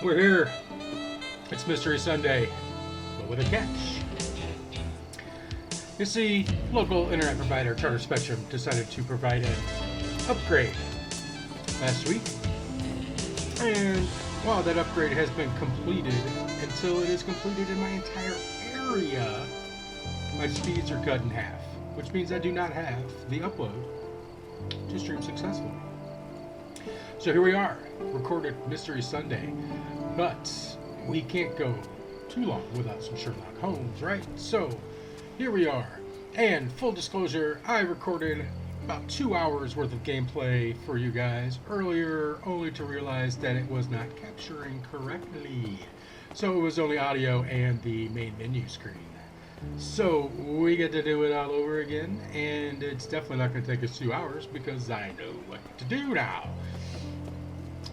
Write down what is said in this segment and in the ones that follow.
We're here. It's Mystery Sunday, but with a catch. You see, local internet provider Charter Spectrum decided to provide an upgrade last week. And while that upgrade has been completed, until it is completed in my entire area, my speeds are cut in half, which means I do not have the upload to stream successfully. So here we are, recorded Mystery Sunday, but we can't go too long without some Sherlock Holmes, right? So here we are. And full disclosure, I recorded about 2 hours worth of gameplay for you guys earlier, only to realize that it was not capturing correctly. So it was only audio and the main menu screen. So we get to do it all over again, and it's definitely not going to take us 2 hours because I know what to do now.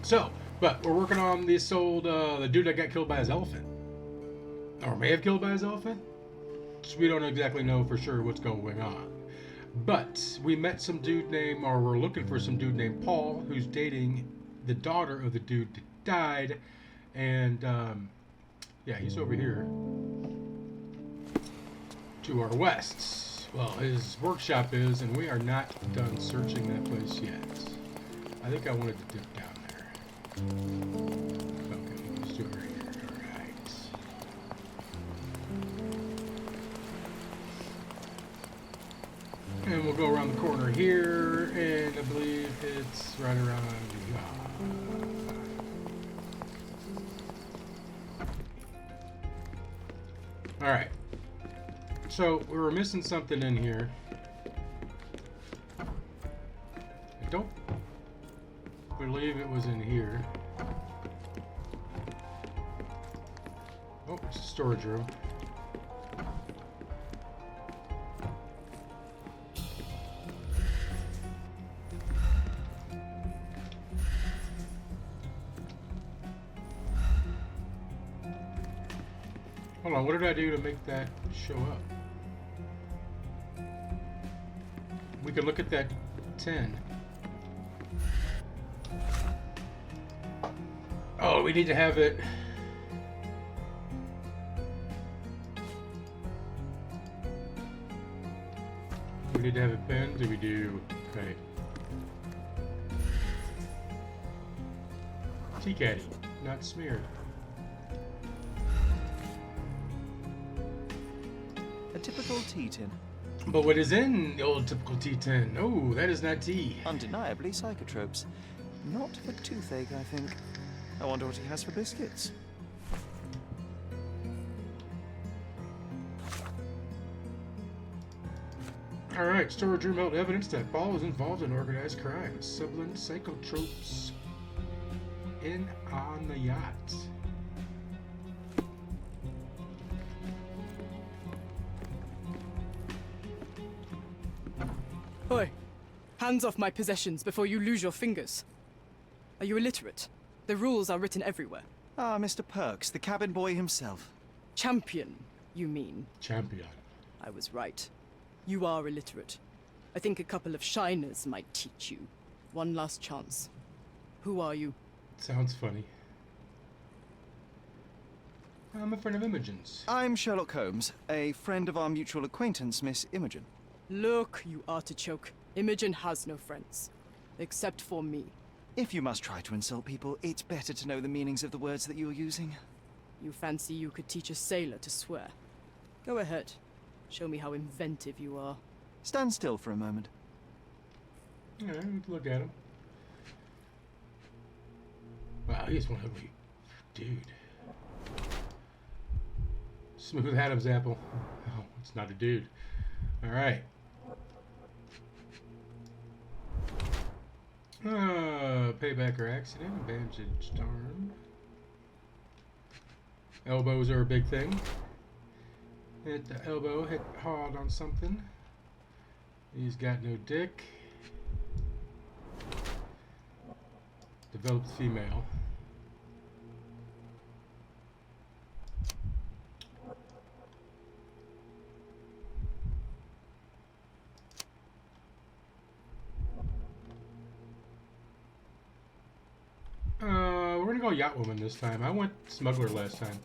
So, but we're working on this old, the dude that got killed by his elephant. Or may have killed by his elephant? So we don't exactly know for sure what's going on. But we met some dude named, or we're looking for some dude named Paul, who's dating the daughter of the dude that died. And, yeah, he's over here to our west. Well, his workshop is, and we are not done searching that place yet. I think I wanted to dip down there. Okay, let's do it right here. Alright. And we'll go around the corner here, and I believe it's right around here. Alright. So, we were missing something in here. I don't believe it was in here. Oh, it's a storage room. Hold on, what did I do to make that show up? We could look at that 10. Oh, we need to have it. We need to have it pinned. Do we do? Okay. Tea caddy, not smeared. A typical tea tin. But what is in the old typical tea tin? Oh, that is not tea. Undeniably psychotropes. Not for toothache, I think. I wonder what he has for biscuits. Alright, storage room held evidence that Paul was involved in organized crime. Sibling psychotropes in on the yacht. Oi! Hands off my possessions before you lose your fingers. Are you illiterate? The rules are written everywhere. Ah, Mr. Perks, the cabin boy himself. Champion, you mean? Champion. I was right. You are illiterate. I think a couple of shiners might teach you. One last chance. Who are you? Sounds funny. I'm a friend of Imogen's. I'm Sherlock Holmes, a friend of our mutual acquaintance, Miss Imogen. Look, you artichoke. Imogen has no friends. Except for me. If you must try to insult people, it's better to know the meanings of the words that you're using. You fancy you could teach a sailor to swear? Go ahead. Show me how inventive you are. Stand still for a moment. Alright, we can look at him. Wow, he's one ugly dude. Smooth Adam's apple. Oh, it's not a dude. Alright. Payback or accident. Bandaged arm. Elbows are a big thing. Hit the elbow, hit hard on something. He's got no dick. Developed female. gonna go yacht woman this time. I went smuggler last time.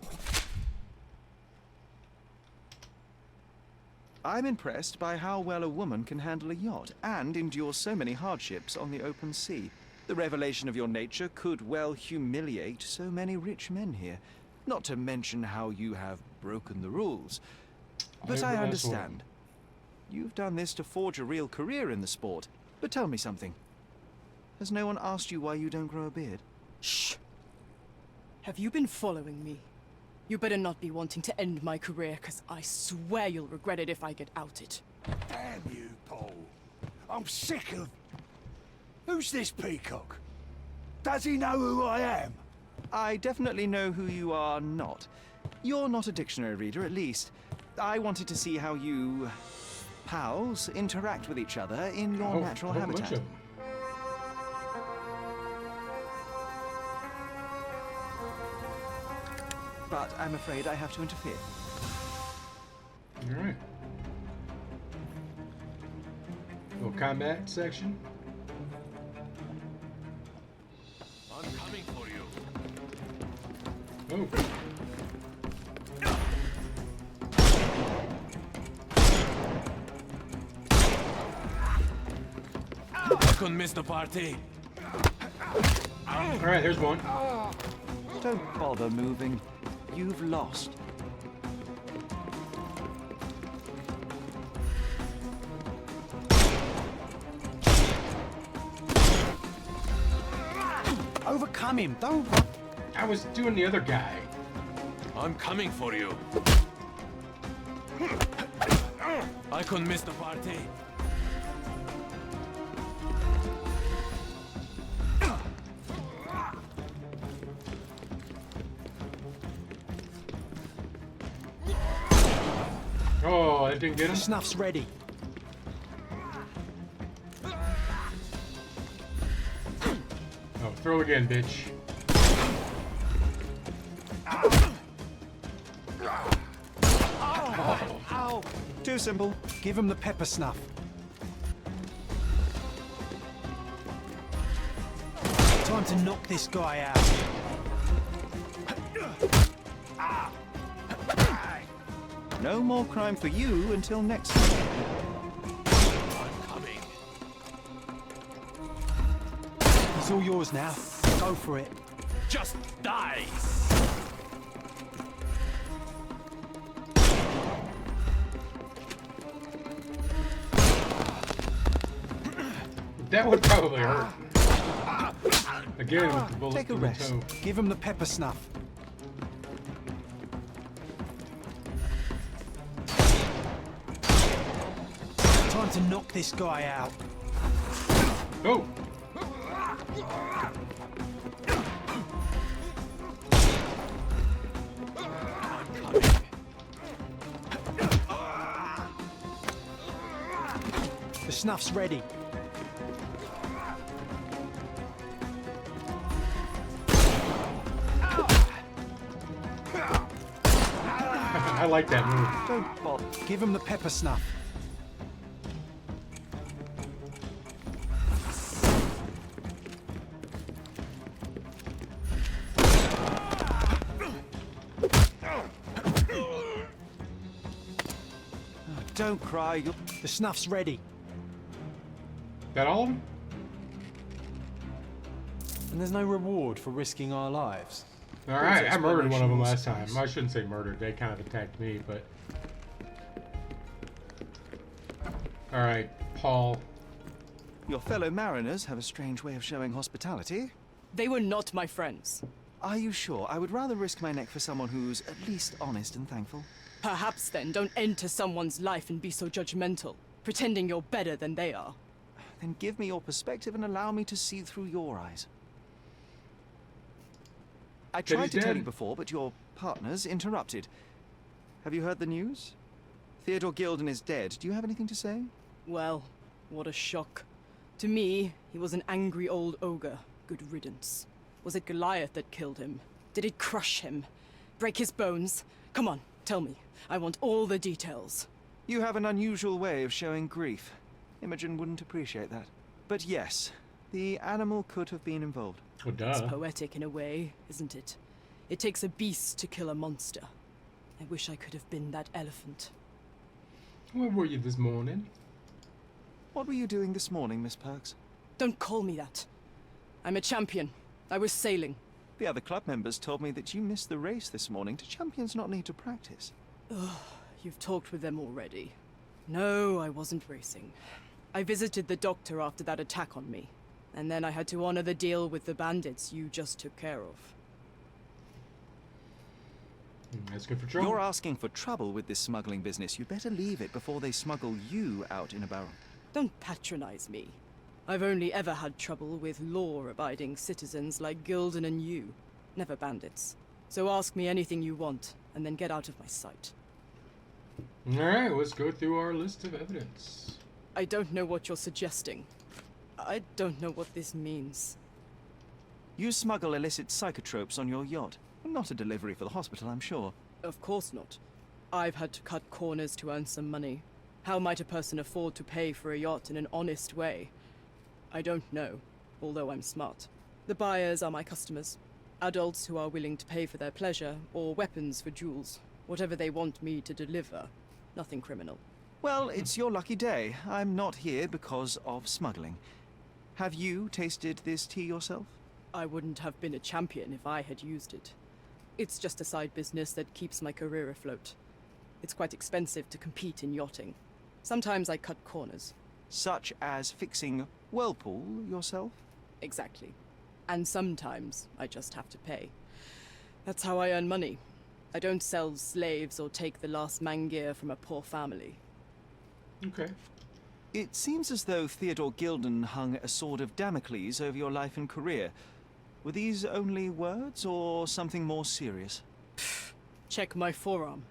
I'm impressed by how well a woman can handle a yacht and endure so many hardships on the open sea. The revelation of your nature could well humiliate so many rich men here. Not to mention how you have broken the rules. But I understand. You've done this to forge a real career in the sport. But tell me something. Has no one asked you why you don't grow a beard? Shh! Have you been following me? You better not be wanting to end my career, because I swear you'll regret it if I get outed. Damn you, Paul. I'm sick of... Who's this peacock? Does he know who I am? I definitely know who you are not. You're not a dictionary reader, at least. I wanted to see how you... pals interact with each other in your natural habitat. But I'm afraid I have to interfere. Alright. Little combat section. I'm coming for you. Oh. I couldn't miss the party. Alright, there's one. Don't bother moving. You've lost. Overcome him, don't... I was doing the other guy. I'm coming for you. I couldn't miss the party. Oh, I didn't get him. Snuff's ready. Oh, throw again, bitch. Ow! Too simple. Give him the pepper snuff. Time to knock this guy out. No more crime for you until next time. I'm coming. He's all yours now. Go for it. Just die! That would probably hurt. Again with the bullet Take a in the rest. toe. Give him the pepper snuff. Time to knock this guy out. Oh! The snuff's ready. I like that move. Don't bother. Give him the pepper snuff. Don't cry. You'll... The snuff's ready. That all of them? And there's no reward for risking our lives. Alright, I murdered one of them last time. Explanation I shouldn't say murdered, they kind of attacked me, but... Alright, Paul. Your fellow mariners have a strange way of showing hospitality. They were not my friends. Are you sure? I would rather risk my neck for someone who's at least honest and thankful. Perhaps then don't enter someone's life and be so judgmental, pretending you're better than they are. Then give me your perspective and allow me to see through your eyes. I tried to tell you before, but your partners interrupted. Have you heard the news? Theodore Gilden is dead. Do you have anything to say? Well, what a shock. To me, he was an angry old ogre. Good riddance. Was it Goliath that killed him? Did it crush him? Break his bones? Come on, tell me. I want all the details. You have an unusual way of showing grief. Imogen wouldn't appreciate that. But yes, The animal could have been involved. Well, It's duh. poetic in a way, isn't it? It takes a beast to kill a monster. I wish I could have been that elephant. Where were you this morning? What were you doing this morning, Miss Perks? Don't call me that. I'm a champion. I was sailing. The other club members told me that you missed the race this morning. Do champions not need to practice? You've talked with them already. No, I wasn't racing. I visited the doctor after that attack on me. And then I had to honor the deal with the bandits you just took care of. That's good for trouble. You're asking for trouble with this smuggling business. You'd better leave it before they smuggle you out in a barrel. Don't patronize me. I've only ever had trouble with law-abiding citizens like Gildan and you, never bandits. So ask me anything you want, and then get out of my sight. Alright, let's go through our list of evidence. I don't know what you're suggesting. I don't know what this means. You smuggle illicit psychotropes on your yacht. Not a delivery for the hospital, I'm sure. Of course not. I've had to cut corners to earn some money. How might a person afford to pay for a yacht in an honest way? I don't know, although I'm smart. The buyers are my customers. Adults who are willing to pay for their pleasure, or weapons for jewels. Whatever they want me to deliver. Nothing criminal. Well, it's your lucky day. I'm not here because of smuggling. Have you tasted this tea yourself? I wouldn't have been a champion if I had used it. It's just a side business that keeps my career afloat. It's quite expensive to compete in yachting. Sometimes I cut corners. Such as fixing Whirlpool yourself? Exactly. And sometimes I just have to pay. That's how I earn money. I don't sell slaves or take the last man gear from a poor family. Okay. It seems as though Theodore Gildan hung a sword of Damocles over your life and career. Were these only words or something more serious? Check my forearm.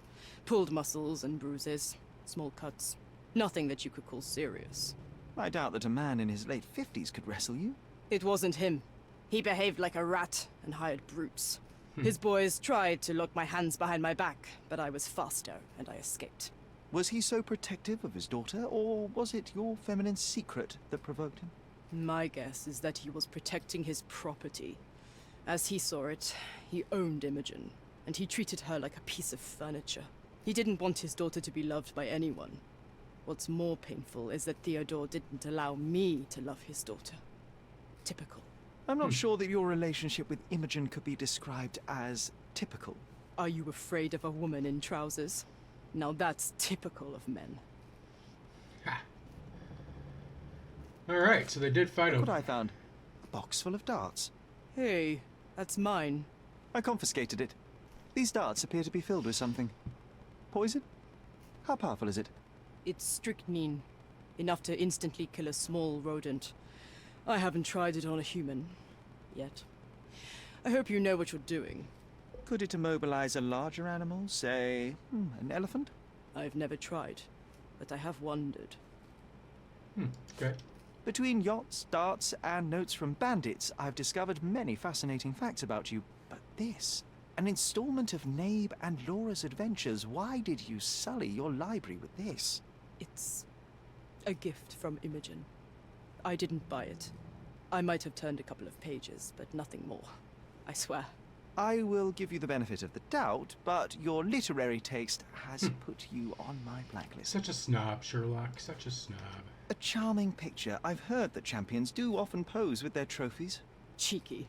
Pulled muscles and bruises. Small cuts. Nothing that you could call serious. I doubt that a man in his late 50s could wrestle you. It wasn't him. He behaved like a rat and hired brutes. His boys tried to lock my hands behind my back, but I was faster and I escaped. Was he so protective of his daughter, or was it your feminine secret that provoked him? My guess is that he was protecting his property. As he saw it, he owned Imogen, and he treated her like a piece of furniture. He didn't want his daughter to be loved by anyone. What's more painful is that Theodore didn't allow me to love his daughter. Typical. I'm not sure that your relationship with Imogen could be described as typical. Are you afraid of a woman in trousers? Now that's typical of men. Ha. Alright, so they did find Look him. what I found. A box full of darts. Hey, that's mine. I confiscated it. These darts appear to be filled with something. Poison? How powerful is it? It's strychnine. Enough to instantly kill a small rodent. I haven't tried it on a human. Yet. I hope you know what you're doing. Could it immobilize a larger animal, say, an elephant? I've never tried, but I have wondered. Okay. Between yachts, darts, and notes from bandits, I've discovered many fascinating facts about you. But this, an installment of Nabe and Laura's adventures. Why did you sully your library with this? It's a gift from Imogen. I didn't buy it. I might have turned a couple of pages, but nothing more. I swear. I will give you the benefit of the doubt, but your literary taste has put you on my blacklist. Such a snob, Sherlock. Such a snob. A charming picture. I've heard that champions do often pose with their trophies. Cheeky.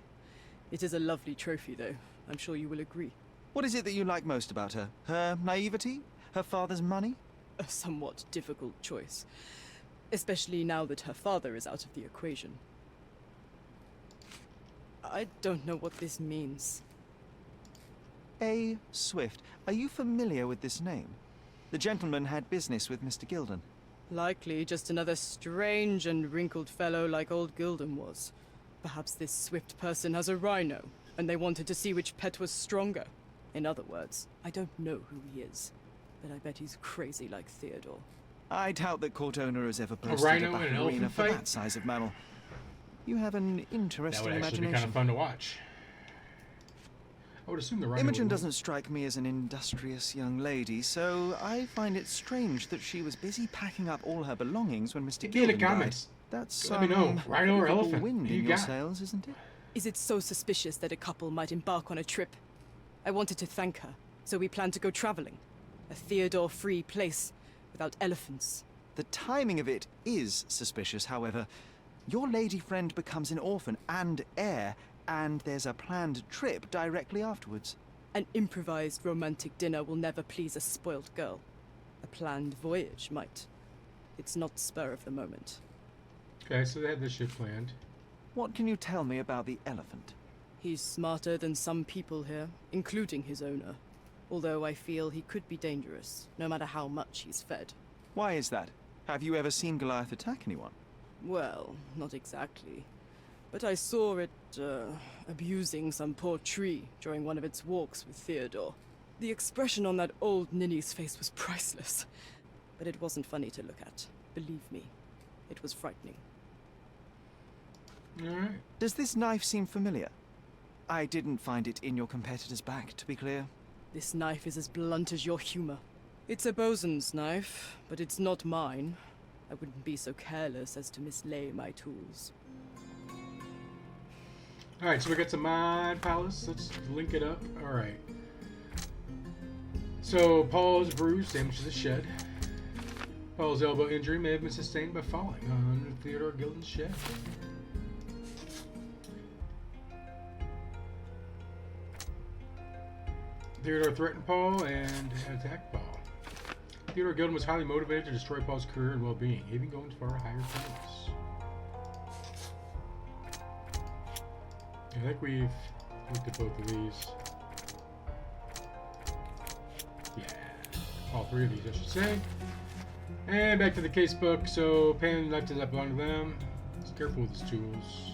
It is a lovely trophy, though. I'm sure you will agree. What is it that you like most about her? Her naivety? Her father's money? A somewhat difficult choice. Especially now that her father is out of the equation. I don't know what this means. A. Swift. Are you familiar with this name? The gentleman had business with Mr. Gildan. Likely just another strange and wrinkled fellow like old Gildan was. Perhaps this Swift person has a rhino, and they wanted to see which pet was stronger. In other words, I don't know who he is, but I bet he's crazy like Theodore. I doubt that court owner has ever posted rhino a in an battle arena elephant for fight? that size of mammal. You have an That interesting would actually be imagination. kind of fun to watch. I would assume the rhino Imogen would doesn't strike me as an industrious young lady, so I find it strange that she was busy packing up all her belongings when Mr. Give me in the Gildan died. comments. That's Let me know. Rhino or visible elephant? wind You in your got it. sails, isn't it? Is it so suspicious that a couple might embark on a trip? I wanted to thank her, so we planned to go traveling. A Theodore-free place, without elephants. The timing of it is suspicious, however. Your lady friend becomes an orphan and heir, and there's a planned trip directly afterwards. An improvised romantic dinner will never please a spoilt girl. A planned voyage might. It's not spur of the moment. Okay, so they had this shit planned. What can you tell me about the elephant? He's smarter than some people here, including his owner. Although I feel he could be dangerous, no matter how much he's fed. Why is that? Have you ever seen Goliath attack anyone? Well, not exactly. But I saw it, abusing some poor tree during one of its walks with Theodore. The expression on that old ninny's face was priceless. But it wasn't funny to look at. Believe me, it was frightening. Alright. Does this knife seem familiar? I didn't find it in your competitor's back, to be clear. This knife is as blunt as your humor. It's a bosun's knife, but it's not mine. I wouldn't be so careless as to mislay my tools. Alright, so we got some Mod Palace. Let's link it up. Alright. So, Paul's bruise damages the shed. Paul's elbow injury may have been sustained by falling on Theodore Gilden's shed. Theodore threatened Paul and attacked Paul. Theodore Gilden was highly motivated to destroy Paul's career and well-being, even going to far higher things. I think we've looked at both of these. Yeah, all three of these, I should say. And back to the case book. So, pen and knife does not belong to them. He's careful with his tools.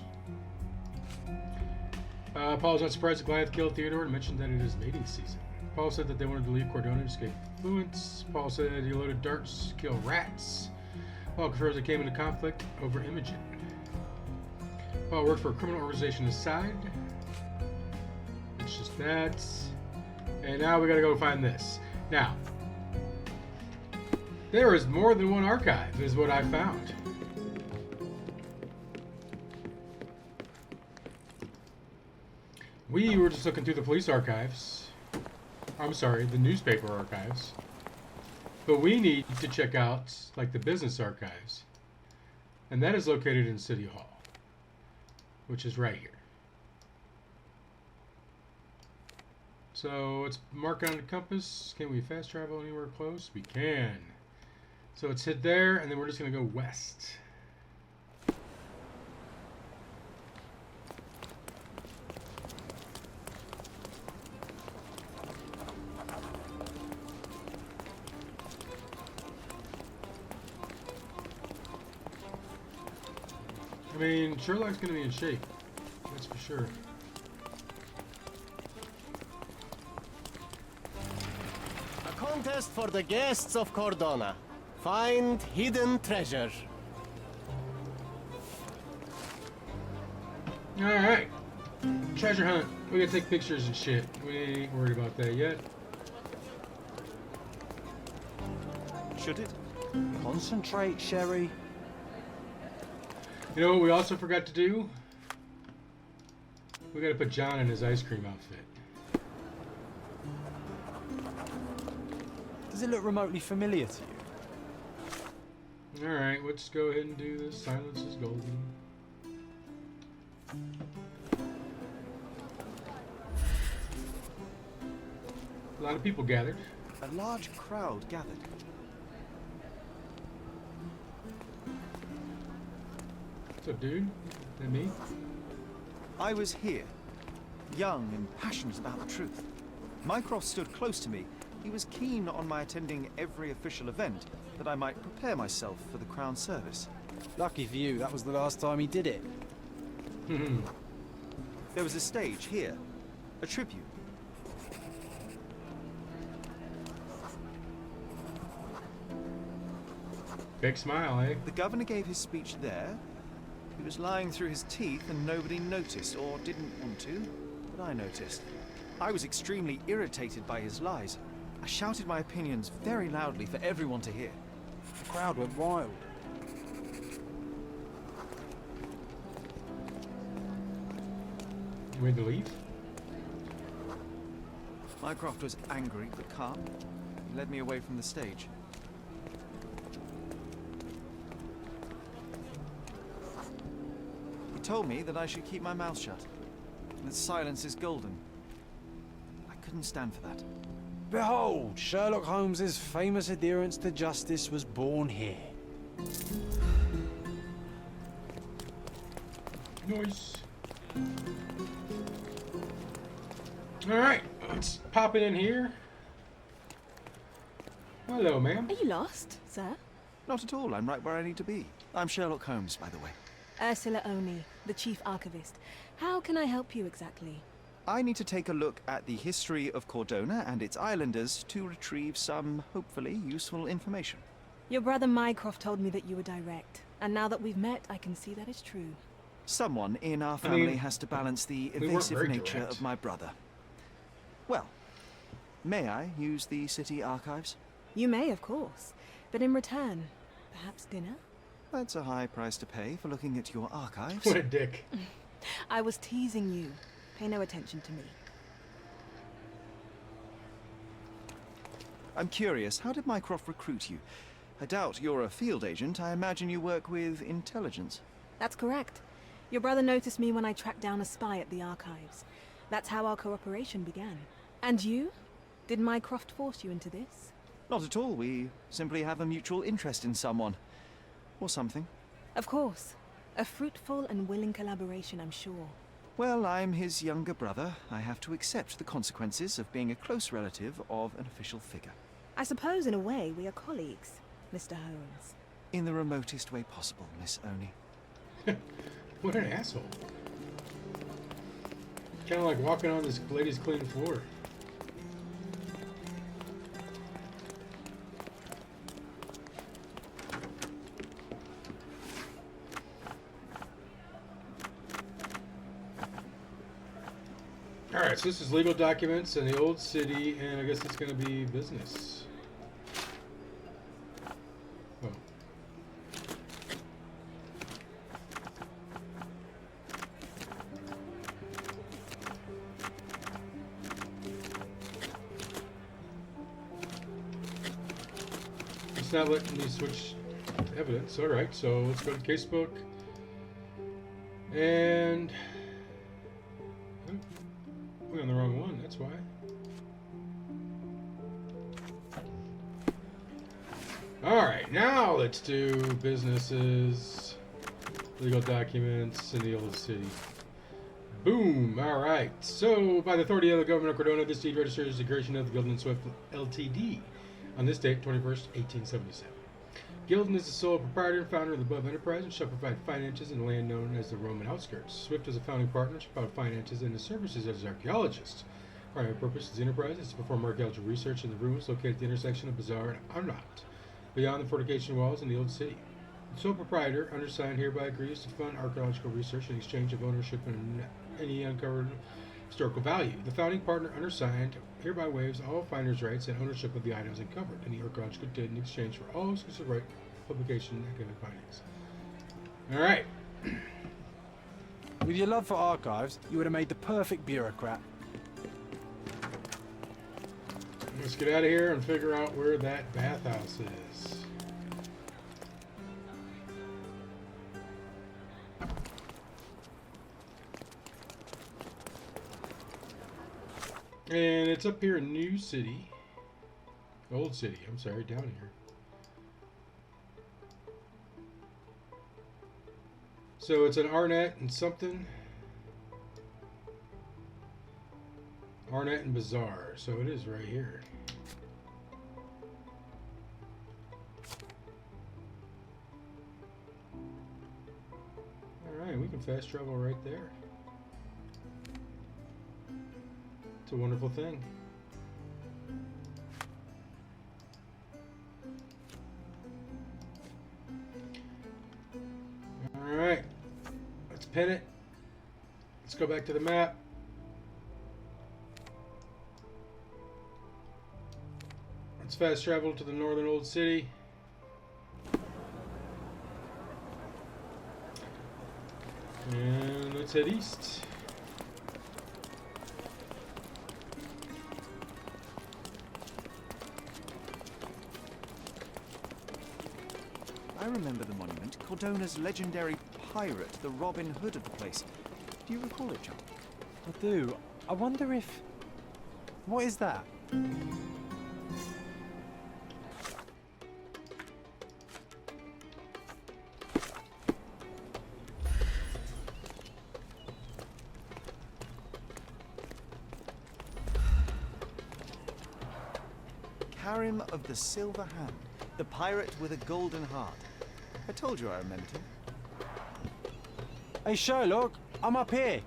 Paul is not surprised that Goliath killed Theodore and mentioned that it is mating season. Paul said that they wanted to leave Cordona to escape fluence. Paul said he loaded darts to kill rats. Paul confirms they came into conflict over Imogen. Paul worked for a criminal organization aside. It's just that. And now we gotta go find this. Now, there is more than one archive, is what I found. We were just looking through the police archives. I'm sorry, the newspaper archives. But we need to check out, like, the business archives. And that is located in City Hall, which is right here. So let's mark it on the compass. Can we fast travel anywhere close? We can. So let's hit there, and then we're just going to go west. I mean, Sherlock's going to be in shape. That's for sure. A contest for the guests of Cordona. Find hidden treasure. Alright. Treasure hunt. We gotta take pictures and shit. We ain't worried about that yet. Should it? Concentrate, Sherry. You know what we also forgot to do? We gotta put John in his ice cream outfit. Does it look remotely familiar to you? Alright, let's go ahead and do this. Silence is golden. A lot of people gathered. A large crowd gathered. What's up, dude? That me? I was here, young and passionate about the truth. Mycroft stood close to me. He was keen on my attending every official event, that I might prepare myself for the Crown service. Lucky for you, that was the last time he did it. There was a stage here, a tribute. Big smile, eh? The governor gave his speech there. He was lying through his teeth and nobody noticed, or didn't want to, but I noticed. I was extremely irritated by his lies. I shouted my opinions very loudly for everyone to hear. The crowd went wild. You ready to leave? Mycroft was angry but calm. He led me away from the stage. He told me that I should keep my mouth shut. That silence is golden. I couldn't stand for that. Behold, Sherlock Holmes's famous adherence to justice was born here. Nice. Alright, let's pop it in here. Hello, ma'am. Are you lost, sir? Not at all. I'm right where I need to be. I'm Sherlock Holmes, by the way. Ursula Oni, the chief archivist. How can I help you exactly? I need to take a look at the history of Cordona and its islanders to retrieve some, hopefully, useful information. Your brother Mycroft told me that you were direct, and now that we've met, I can see that is true. Someone in our family has to balance the we weren't evasive very nature direct. of my brother. Well, may I use the city archives? You may, of course, but in return, perhaps dinner? That's a high price to pay for looking at your archives. What a dick. I was teasing you. Pay no attention to me. I'm curious, how did Mycroft recruit you? I doubt you're a field agent. I imagine you work with intelligence. That's correct. Your brother noticed me when I tracked down a spy at the archives. That's how our cooperation began. And you? Did Mycroft force you into this? Not at all. We simply have a mutual interest in someone. Or something. Of course. A fruitful and willing collaboration, I'm sure. Well, I'm his younger brother. I have to accept the consequences of being a close relative of an official figure. I suppose, in a way, we are colleagues, Mr. Holmes. In the remotest way possible, Miss Oni. What an asshole. Kind of like walking on this lady's clean floor. Alright, so this is legal documents in the old city, and I guess it's going to be business. Oh. It's not letting me switch evidence. Alright, so let's go to casebook. And... we're on the wrong one, that's why. Alright, now let's do businesses, legal documents in the old city. Boom! Alright, so by the authority of the government of Cordona, this deed registers the creation of the Gildan Swift Ltd. on this date, 21st, 1877. Gildan is the sole proprietor and founder of the above enterprise and shall provide finances in land known as the Roman outskirts. Swift is a founding partner shall provide finances and his services as archaeologist. Primary purpose of the enterprise is to perform archaeological research in the ruins located at the intersection of Bazaar and Arnott, beyond the fortification walls in the old city. The sole proprietor, undersigned, hereby agrees to fund archaeological research in exchange of ownership and any uncovered historical value. The founding partner, undersigned, hereby waives all finder's rights and ownership of the items uncovered in the archaeological data in exchange for all exclusive right, publication, and academic findings. All right. With your love for archives, you would have made the perfect bureaucrat. Let's get out of here and figure out where that bathhouse is. And it's up here in New City. Old City, I'm sorry, down here. So it's an Arnett and something. Arnett and Bazaar, so it is right here. Alright, we can fast travel right there. It's a wonderful thing. Alright, let's pin it. Let's go back to the map. Let's fast travel to the northern old city. And let's head east. remember the monument. Cordona's legendary pirate, the Robin Hood of the place. Do you recall it, John? I do. I wonder if... What is that? Karim of the Silver Hand, the pirate with a golden heart. I told you I remembered him. Hey, Sherlock, I'm up here.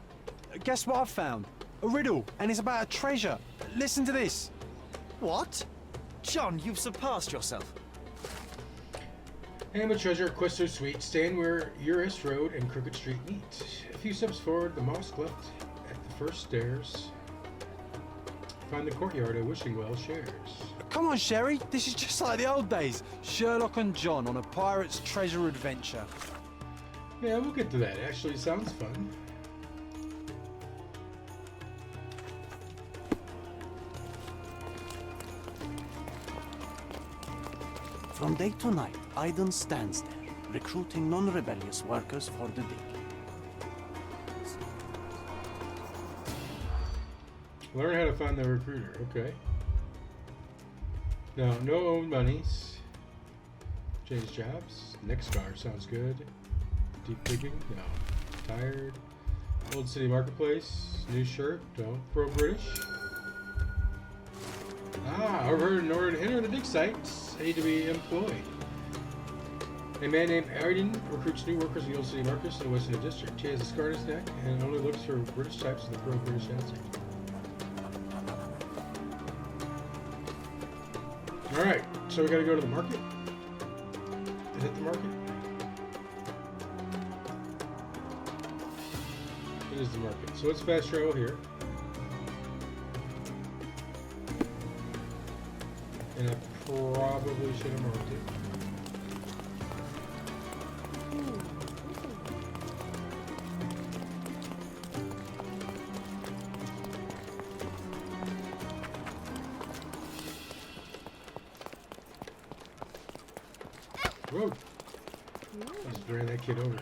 Guess what I've found? A riddle, and it's about a treasure. Listen to this. What? John, you've surpassed yourself. I am a treasure quest so sweet, stand where Eurus Road and Crooked Street meet. A few steps forward, the mosque left at the first stairs. Find the courtyard a wishing well shares. Come on, Sherry. This is just like the old days. Sherlock and John on a pirate's treasure adventure. Yeah, we'll get to that. Actually, sounds fun. From day to night, Aiden stands there, recruiting non-rebellious workers for the day. Learn how to find the recruiter. Okay. Now, no own monies. Change jobs. Next car sounds good. Deep digging. No. Tired. Old City Marketplace. New shirt. No. Pro British. Overheard in order to enter the dig sites, I need to be employed. A man named Aiden recruits new workers in the Old City Markets in the Western District. He has a scar on his neck and only looks for British types in the Pro British accent. Alright, so we gotta go to the market. Is it the market? It is the market. So let's fast travel here. And I probably should have marked it. Whoa! I just ran that kid over.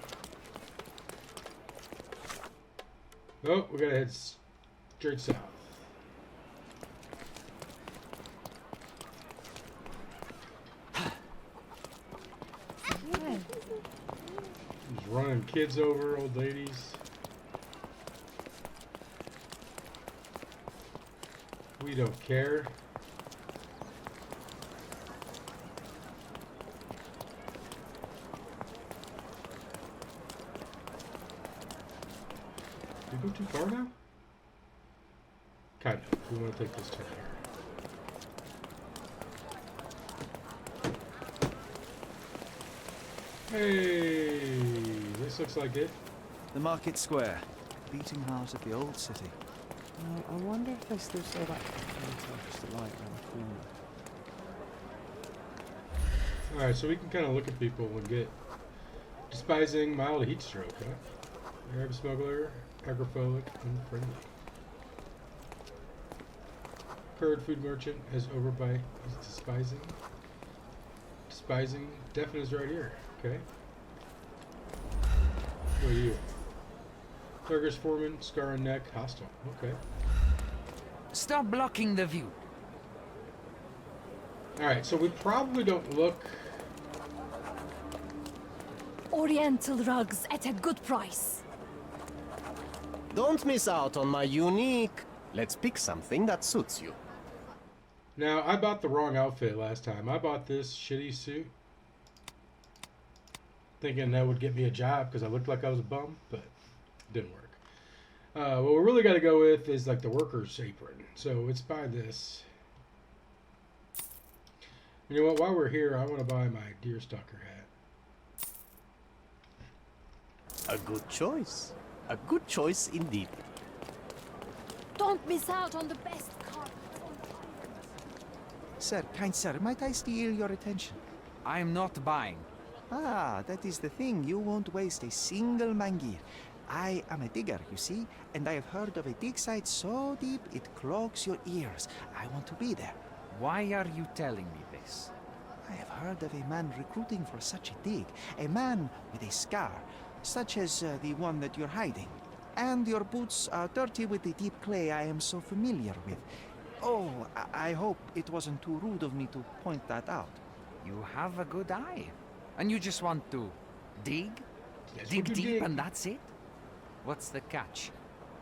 Oh, we gotta head straight south. Just running kids over, old ladies. We don't care. Did we go too far now? Kind of. We want to take this turn here. Hey, this looks like it. The market square, beating heart of the old city. I wonder if they still sell that just right around the corner. Alright, so we can kind of look at people and get despising mild heat stroke, huh? Arab smuggler, agrophobic, unfriendly. Curd food merchant as over by he's despising. Despising, definite is right here. Okay. What are you? Burgers foreman, scar on neck, hostile. Okay. Stop blocking the view. Alright, so we probably don't look. Oriental rugs at a good price. Don't miss out on my unique... Let's pick something that suits you. Now, I bought the wrong outfit last time. I bought this shitty suit, thinking that would get me a job because I looked like I was a bum, but it didn't work. What we really got to go with is like the worker's apron. So let's buy this. You know what? While we're here, I want to buy my deerstalker hat. A good choice. A good choice indeed. Don't miss out on the best carpet. Sir, kind sir, might I steal your attention? I am not buying. Ah, that is the thing. You won't waste a single mangi. I am a digger, you see, and I have heard of a dig site so deep it clogs your ears. I want to be there. Why are you telling me this? I have heard of a man recruiting for such a dig. A man with a scar, such as the one that you're hiding. And your boots are dirty with the deep clay I am so familiar with. Oh, I hope it wasn't too rude of me to point that out. You have a good eye. And you just want to dig? That's Dig what you deep dig. and that's it? What's the catch?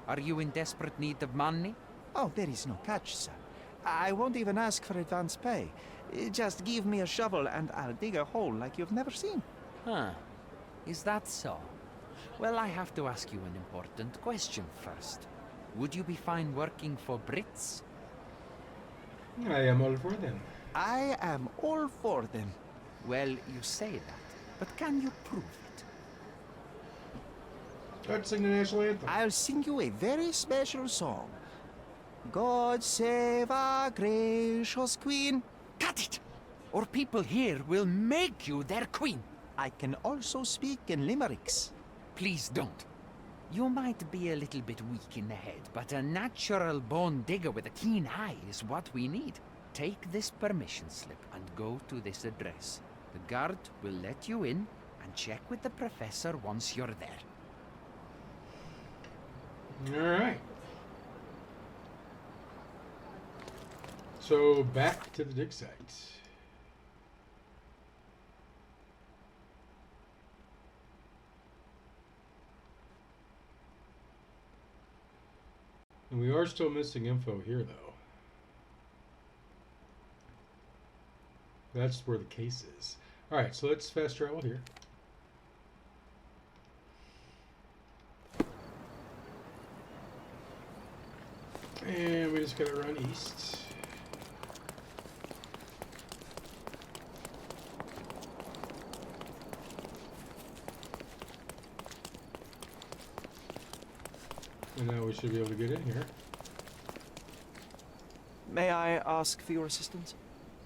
Are you in desperate need of money? Oh, there is no catch, sir. I won't even ask for advance pay. Just give me a shovel and I'll dig a hole like you've never seen. Huh. Is that so? Well, I have to ask you an important question first. Would you be fine working for Brits? I am all for them. I am all for them. Well, you say that, but can you prove it? Let's sing the national anthem. I'll sing you a very special song. God save our gracious queen. Cut it! Or people here will make you their queen. I can also speak in limericks. Please don't. You might be a little bit weak in the head, but a natural born digger with a keen eye is what we need. Take this permission slip and go to this address. The guard will let you in and check with the professor once you're there. Alright. So, back to the dig site. And we are still missing info here, though. That's where the case is. Alright, so let's fast travel here. And we just gotta run east. And now we should be able to get in here. May I ask for your assistance?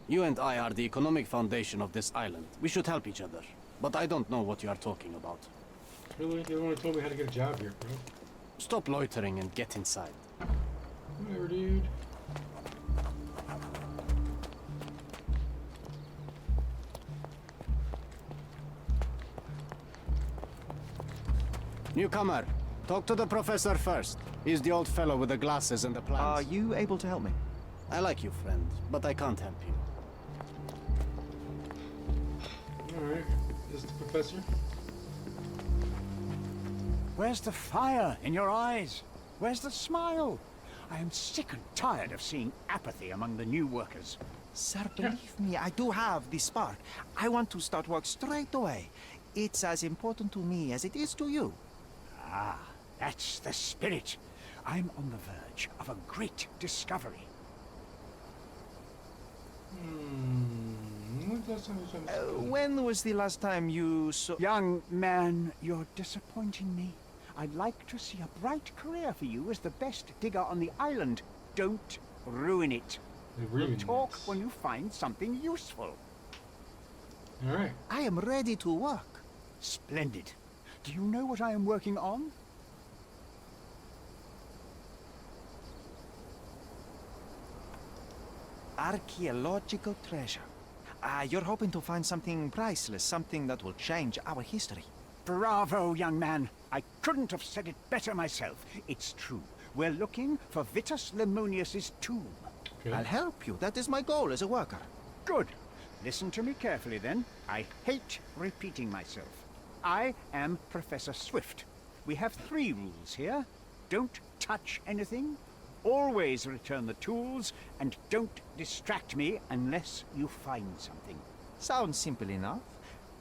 You and I are the economic foundation of this island. We should help each other. But I don't know what you are talking about. Really? You're the one who told me how to get a job here, bro. Stop loitering and get inside. Whatever, dude. Newcomer, talk to the professor first. He's the old fellow with the glasses and the plans. Are you able to help me? I like you, friend, but I can't help you. Alright. Is this the professor? Where's the fire in your eyes? Where's the smile? I am sick and tired of seeing apathy among the new workers. Sir, believe me, I do have the spark. I want to start work straight away. It's as important to me as it is to you. Ah, that's the spirit. I'm on the verge of a great discovery. When was the last time you saw... Young man, you're disappointing me. I'd like to see a bright career for you as the best digger on the island. Don't ruin it. We'll talk when you find something useful. Alright. I am ready to work. Splendid. Do you know what I am working on? Archaeological treasure. You're hoping to find something priceless, something that will change our history. Bravo, young man. I couldn't have said it better myself. It's true. We're looking for Vitus Lemonius's tomb. Okay. I'll help you. That is my goal as a worker. Good. Listen to me carefully, then. I hate repeating myself. I am Professor Swift. We have 3 rules here. Don't touch anything, always return the tools, and don't distract me unless you find something. Sounds simple enough.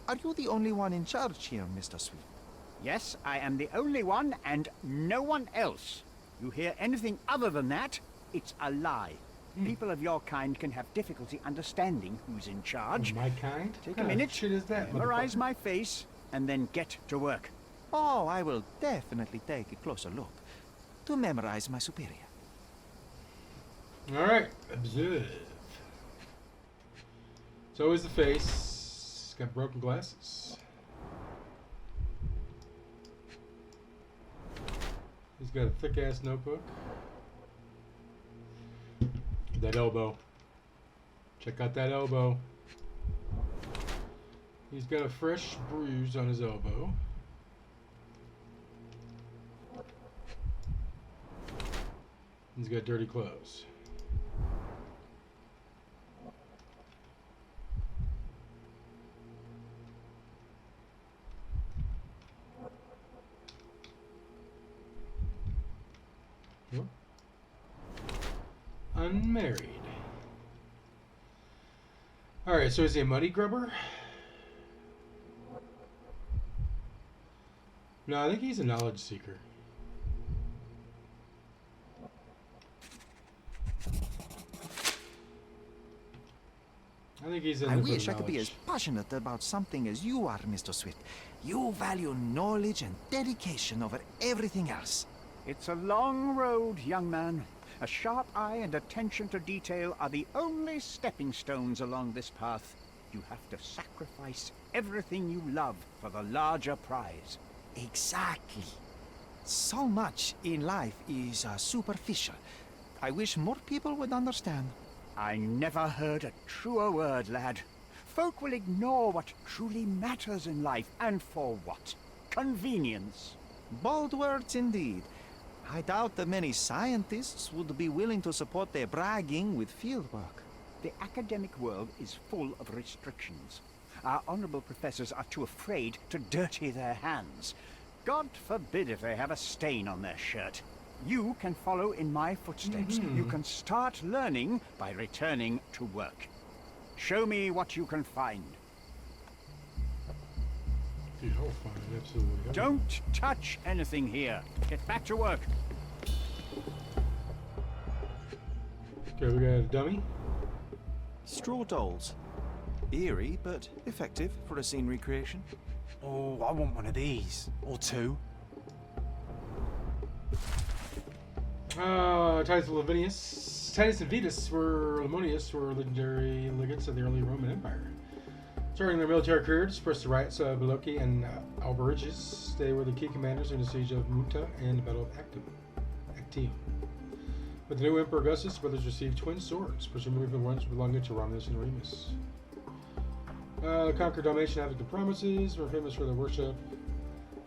Are you the only one in charge here, Mr. Swift? Yes, I am the only one and no one else. You hear anything other than that, it's a lie. People of your kind can have difficulty understanding who's in charge. My kind? Take What a kind of minute, shit is that, memorize motherfucker? my face, and then get to work. Oh, I will definitely take a closer look to memorize my superior. Alright. Observe. It's always the face. Got broken glasses. He's got a thick-ass notebook. That elbow. Check out that elbow. He's got a fresh bruise on his elbow. He's got dirty clothes. Yep. Unmarried. Alright, so is he a money grubber? No, I think he's a knowledge seeker. I think he's in I it for wish the I could be as knowledge. passionate about something as you are, Mr. Swift. You value knowledge and dedication over everything else. It's a long road, young man. A sharp eye and attention to detail are the only stepping stones along this path. You have to sacrifice everything you love for the larger prize. Exactly. So much in life is superficial. I wish more people would understand. I never heard a truer word, lad. Folk will ignore what truly matters in life, and for what? Convenience. Bold words indeed. I doubt that many scientists would be willing to support their bragging with fieldwork. The academic world is full of restrictions. Our honorable professors are too afraid to dirty their hands. God forbid if they have a stain on their shirt. You can follow in my footsteps. You can start learning by returning to work. Show me what you can find. Dude, I'll find it, absolutely. Don't touch anything here. Get back to work. Okay, we got a dummy. Straw dolls. Eerie, but effective for a scene recreation. Oh, I want one of these. Or two. Titus and Vetus were legendary legates of the early Roman Empire. Starting their military career to suppress the riots of Beloki and Alberiges, they were the key commanders in the siege of Muta and the Battle of Actium. With the new Emperor Augustus, the brothers received twin swords, presumably the ones belonging to Romulus and Remus. Conquered Dalmatian after the promises, were famous for their worship.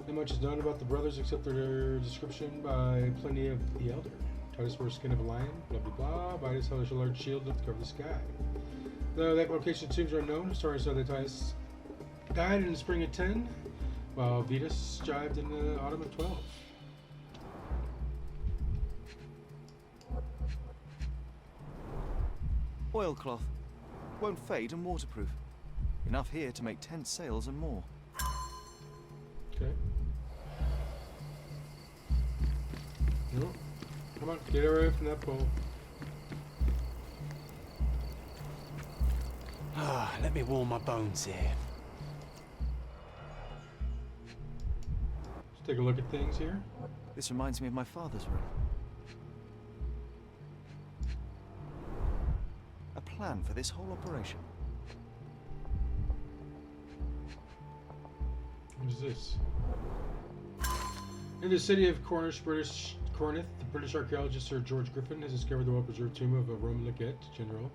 Not much is known about the brothers except their description by Pliny of the Elder. Titus wore skin of a lion, blah blah blah. Vitus held a large shield enough to cover the sky. Though that location tombs are unknown, historians know that Titus died in the spring of 10, while Vetus dived in the autumn of 12. Oilcloth. Won't fade and waterproof. Enough here to make 10 sails and more. Okay. No. Come on, get away from that pole. Ah, let me warm my bones here. Let's take a look at things here. This reminds me of my father's room. A plan for this whole operation. What is this? In the city of Corinth, the British archaeologist Sir George Griffin has discovered the well-preserved tomb of a Roman legate general,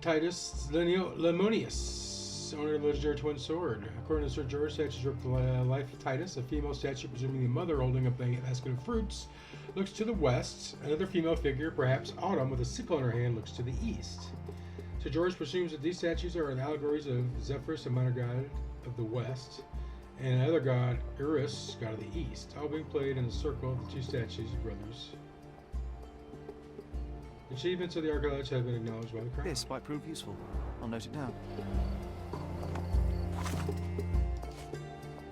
Titus Lemonius, owner of the legendary twin sword. According to Sir George, statues represent the life of Titus. A female statue, presumably the mother holding a basket of fruits, looks to the west. Another female figure, perhaps Autumn, with a sickle in her hand, looks to the east. Sir George presumes that these statues are allegories of Zephyrus, a minor god of the west, and another god, Urus, god of the east, all being played in the circle of the two statues of brothers. Achievements of the archaeologists have been acknowledged by the crown. This might prove useful. I'll note it down.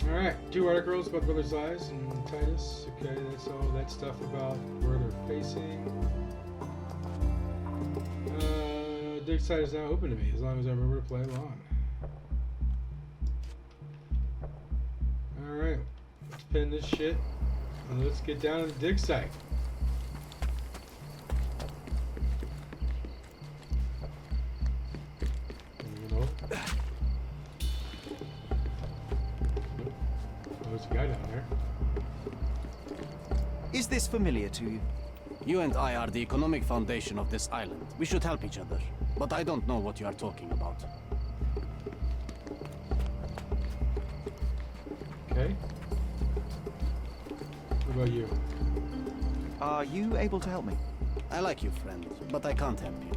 Alright, 2 articles about the brothers' lives and Titus. Okay, that's all that stuff about where they're facing. Dig site is now open to me, as long as I remember to play along. Alright, let's pin this shit, and let's get down to the dig site. You know? Oh, there's a guy down there. Is this familiar to you? You and I are the economic foundation of this island. We should help each other. But I don't know what you are talking about. Okay. What about you? Are you able to help me? I like you, friend, but I can't help you.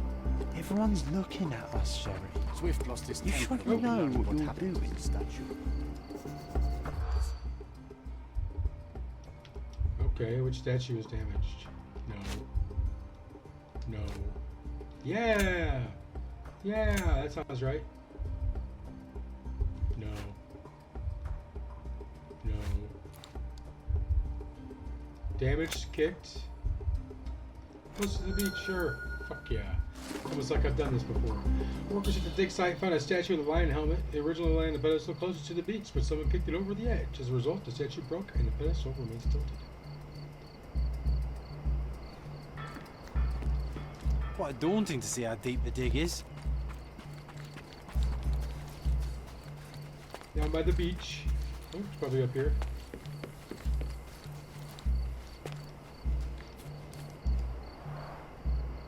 Everyone's looking at us, Sherry. Swift lost his You temper should when he know learned what you'll happened do. to the statue. Okay, which statue is damaged? No. No. Yeah! Yeah, that sounds right. No. No. Damaged, kicked. Close to the beach, sure. Fuck yeah. Almost like I've done this before. Workers at the dig site found a statue with a lion helmet. It originally lay on the pedestal closest to the beach, but someone kicked it over the edge. As a result, the statue broke and the pedestal remains tilted. Quite daunting to see how deep the dig is. Down by the beach. Oh, it's probably up here.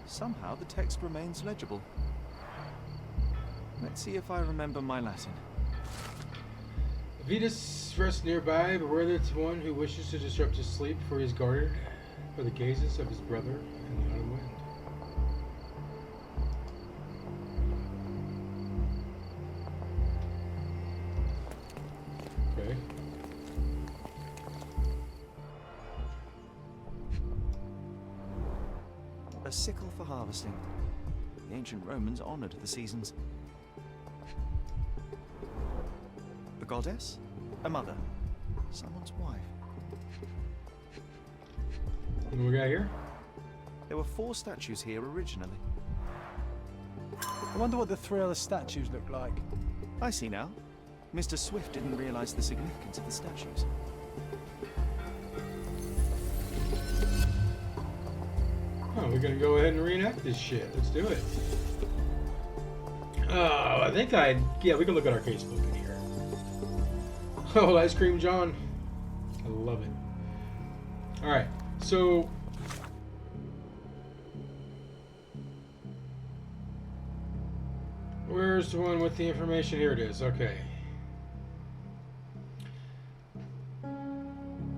Somehow the text remains legible. Let's see if I remember my Latin. Vetus rests nearby, beware that it's one who wishes to disrupt his sleep, for he is guarded by the gazes of his brother in the autumn wind. Okay. A sickle for harvesting. The ancient Romans honored the seasons. A goddess? A mother? Someone's wife? What do we got here? There were 4 statues here originally. I wonder what the 3 other statues look like. I see now. Mr. Swift didn't realize the significance of the statues. Oh, we're gonna go ahead and reenact this shit. Let's do it. Oh, I think yeah, we can look at our casebook in here. Oh, Ice Cream John. I love it. Alright, so... where's the one with the information? Here it is, okay.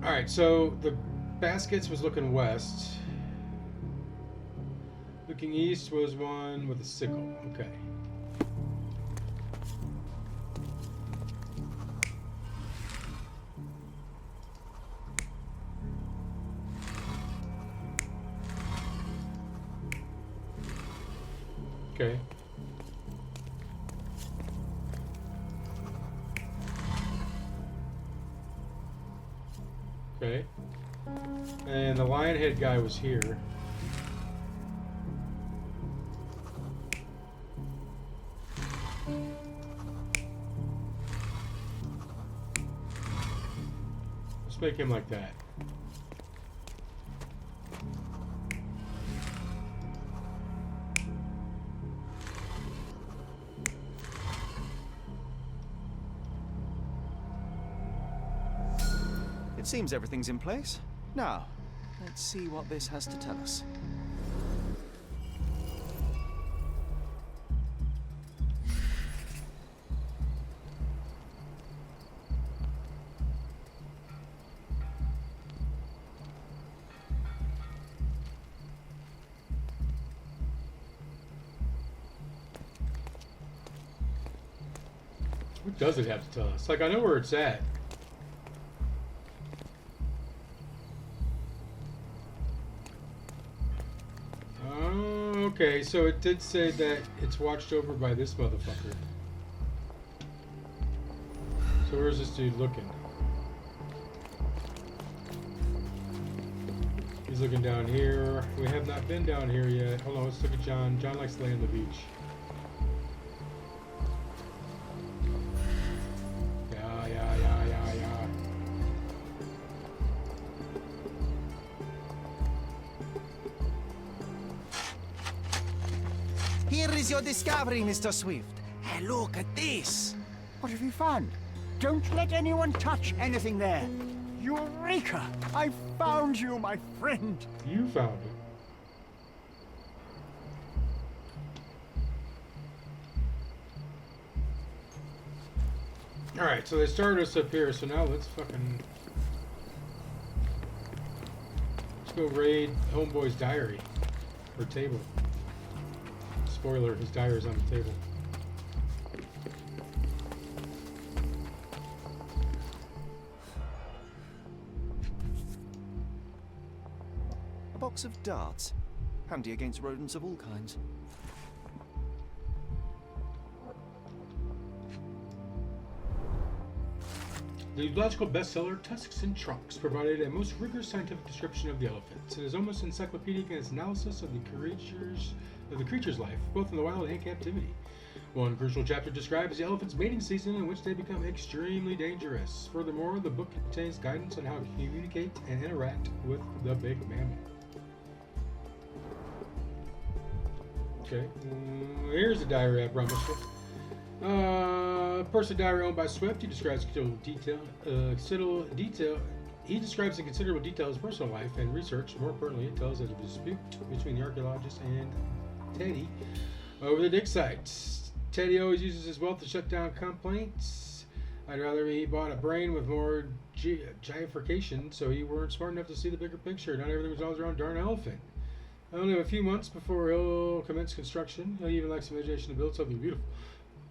Alright, so the baskets was looking west. Looking east was one with a sickle. Okay. Okay. Okay. And the lion head guy was here. Let's make him like that. It seems everything's in place. Now, let's see what this has to tell us. What does it have to tell us? Like, I know where it's at. Okay, so it did say that it's watched over by this motherfucker. So where's this dude looking? He's looking down here. We have not been down here yet. Hold on, let's look at John. John likes to lay on the beach. Yeah. Here is your discovery, Mr. Swift. Hey, look at this. What have you found? Don't let anyone touch anything there. Eureka! I found you, my friend. You found it. Alright, so they started us up here, so now let's go raid Homeboy's diary. Or table. Spoiler, his diary's on the table. A box of darts. Handy against rodents of all kinds. The logical bestseller Tusks and Trunks provided a most rigorous scientific description of the elephants. It is almost encyclopedic in its analysis of the creature's life, both in the wild and captivity. One crucial chapter describes the elephant's mating season, in which they become extremely dangerous. Furthermore, the book contains guidance on how to communicate and interact with the big mammal. Okay, here's the diary I promised you. Personal diary owned by Swift. He describes considerable detail. He describes in considerable detail his personal life and research. More importantly, it tells of a dispute between the archaeologist and Teddy over the dig sites. Teddy always uses his wealth to shut down complaints. I'd rather he bought a brain with more giantification, so he weren't smart enough to see the bigger picture. Not everything revolves around darn elephant. Only a few months before he'll commence construction, he'll even like some imagination to build something beautiful.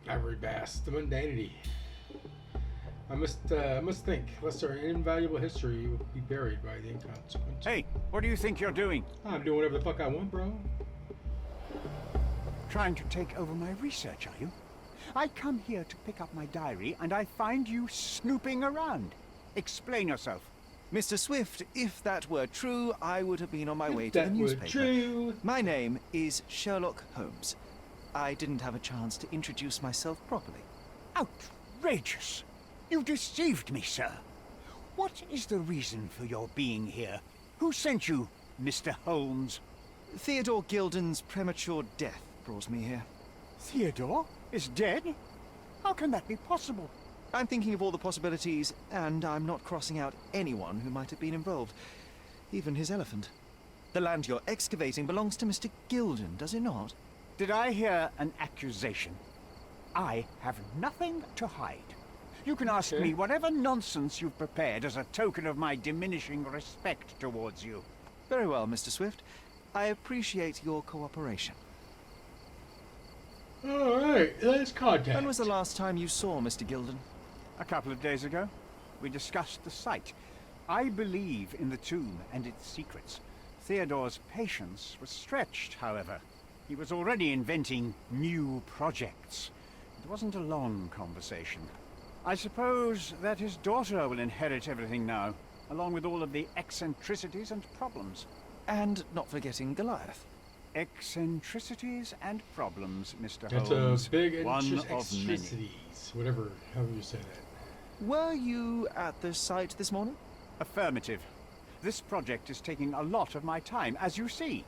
Ivory bass, the mundanity. I must think, lest our invaluable history will be buried by the inconsequence. Hey, what do you think you're doing? I'm doing whatever the fuck I want, bro. Trying to take over my research, are you? I come here to pick up my diary, and I find you snooping around. Explain yourself. Mr. Swift, if that were true, I would have been on my way to the That were newspaper. true. My name is Sherlock Holmes. I didn't have a chance to introduce myself properly. Outrageous! You deceived me, sir. What is the reason for your being here? Who sent you, Mr. Holmes? Theodore Gilden's premature death brought me here. Theodore is dead? How can that be possible? I'm thinking of all the possibilities, and I'm not crossing out anyone who might have been involved. Even his elephant. The land you're excavating belongs to Mr. Gilden, does it not? Did I hear an accusation? I have nothing to hide. You can ask me whatever nonsense you've prepared as a token of my diminishing respect towards you. Very well, Mr. Swift. I appreciate your cooperation. Alright, let's contact. When was the last time you saw Mr. Gilden? A couple of days ago, we discussed the site. I believe in the tomb and its secrets. Theodore's patience was stretched, however. He was already inventing new projects. It wasn't a long conversation. I suppose that his daughter will inherit everything now, along with all of the eccentricities and problems. And not forgetting Goliath. Eccentricities and problems, Mr. That's Holmes. a big One of many. eccentricities. Whatever, however you say that. Were you at the site this morning? Affirmative. This project is taking a lot of my time, as you see.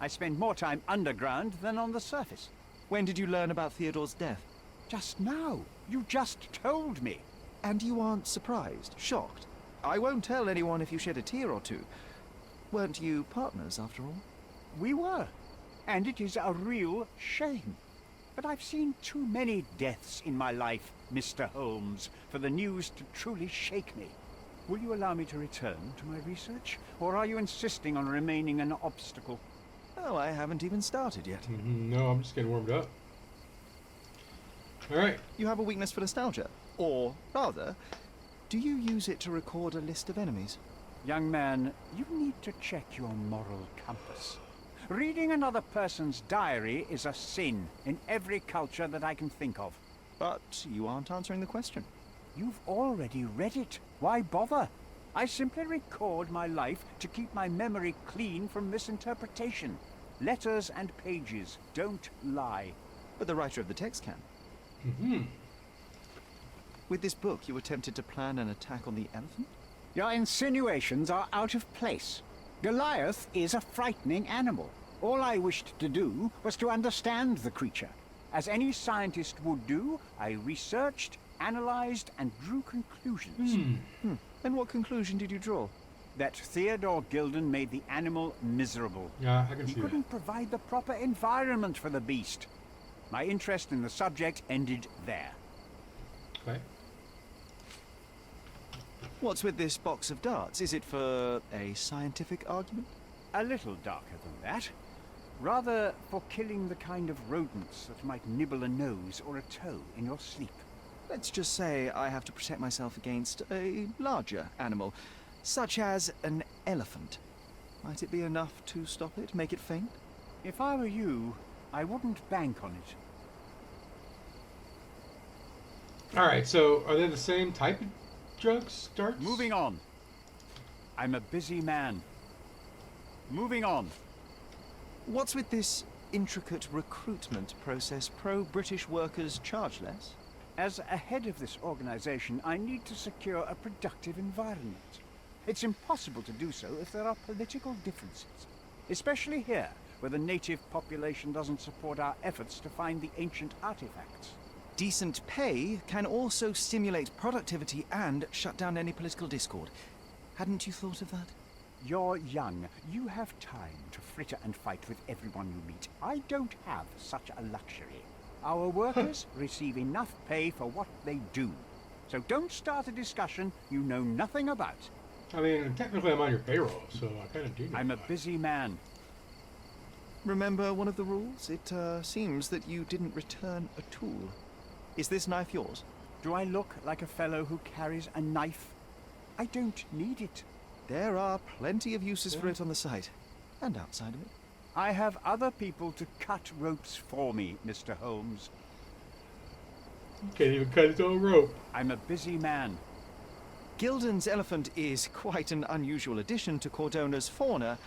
I spend more time underground than on the surface. When did you learn about Theodore's death? Just now. You just told me. And you aren't surprised, shocked? I won't tell anyone if you shed a tear or two. Weren't you partners, after all? We were. And it is a real shame. But I've seen too many deaths in my life, Mr. Holmes, for the news to truly shake me. Will you allow me to return to my research? Or are you insisting on remaining an obstacle? Oh, I haven't even started yet. No, I'm just getting warmed up. Alright. You have a weakness for nostalgia. Or, rather, do you use it to record a list of enemies? Young man, you need to check your moral compass. Reading another person's diary is a sin in every culture that I can think of. But you aren't answering the question. You've already read it. Why bother? I simply record my life to keep my memory clean from misinterpretation. Letters and pages don't lie. But the writer of the text can. With this book, you attempted to plan an attack on the elephant? Your insinuations are out of place. Goliath is a frightening animal. All I wished to do was to understand the creature. As any scientist would do, I researched, analyzed, and drew conclusions. And what conclusion did you draw? That Theodore Gilden made the animal miserable. Yeah, I can He see couldn't provide the proper environment for the beast. My interest in the subject ended there. that. Okay. What's with this box of darts? Is it for a scientific argument? A little darker than that. Rather for killing the kind of rodents that might nibble a nose or a toe in your sleep. Let's just say I have to protect myself against a larger animal, such as an elephant. Might it be enough to stop it, make it faint? If I were you, I wouldn't bank on it. Alright, so are they the same type of drugs, darts? Moving on. I'm a busy man. Moving on. What's with this intricate recruitment process? Pro-British workers charge less? As a head of this organization, I need to secure a productive environment. It's impossible to do so if there are political differences. Especially here, where the native population doesn't support our efforts to find the ancient artifacts. Decent pay can also stimulate productivity and shut down any political discord. Hadn't you thought of that? You're young. You have time to fritter and fight with everyone you meet. I don't have such a luxury. Our workers receive enough pay for what they do. So don't start a discussion you know nothing about. I mean, technically I'm on your payroll, so I kind of do know I'm a that. busy man. Remember one of the rules? It seems that you didn't return a tool. Is this knife yours? Do I look like a fellow who carries a knife? I don't need it. There are plenty of uses for it on the site, and outside of it. I have other people to cut ropes for me, Mr. Holmes. Can't even cut his own rope. I'm a busy man. Gilden's elephant is quite an unusual addition to Cordona's fauna.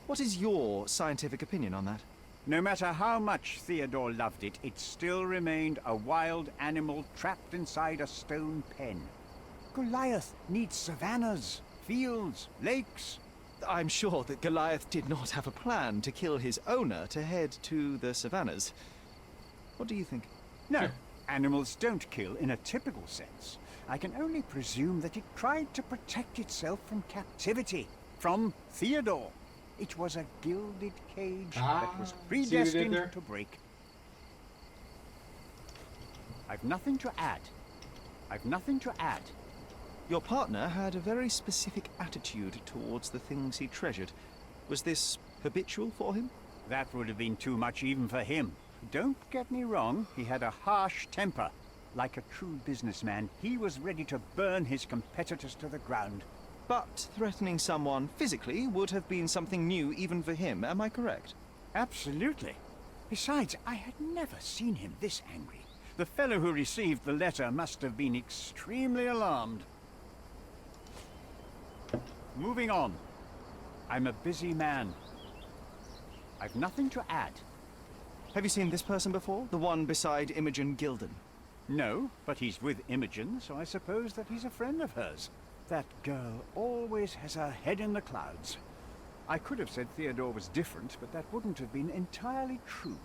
What is your scientific opinion on that? No matter how much Theodore loved it, it still remained a wild animal trapped inside a stone pen. Goliath needs savannas, fields, lakes. I'm sure that Goliath did not have a plan to kill his owner to head to the savannas. What do you think? No, animals don't kill in a typical sense. I can only presume that it tried to protect itself from captivity, from Theodore. It was a gilded cage that was predestined to break. I've nothing to add. I've nothing to add. Your partner had a very specific attitude towards the things he treasured. Was this habitual for him? That would have been too much even for him. Don't get me wrong, he had a harsh temper. Like a true businessman, he was ready to burn his competitors to the ground. But threatening someone physically would have been something new even for him, am I correct? Absolutely. Besides, I had never seen him this angry. The fellow who received the letter must have been extremely alarmed. Moving on. I'm a busy man. I've nothing to add. Have you seen this person before? The one beside Imogen Gilden? No, but he's with Imogen, so I suppose that he's a friend of hers. That girl always has her head in the clouds. I could have said Theodore was different, but that wouldn't have been entirely true.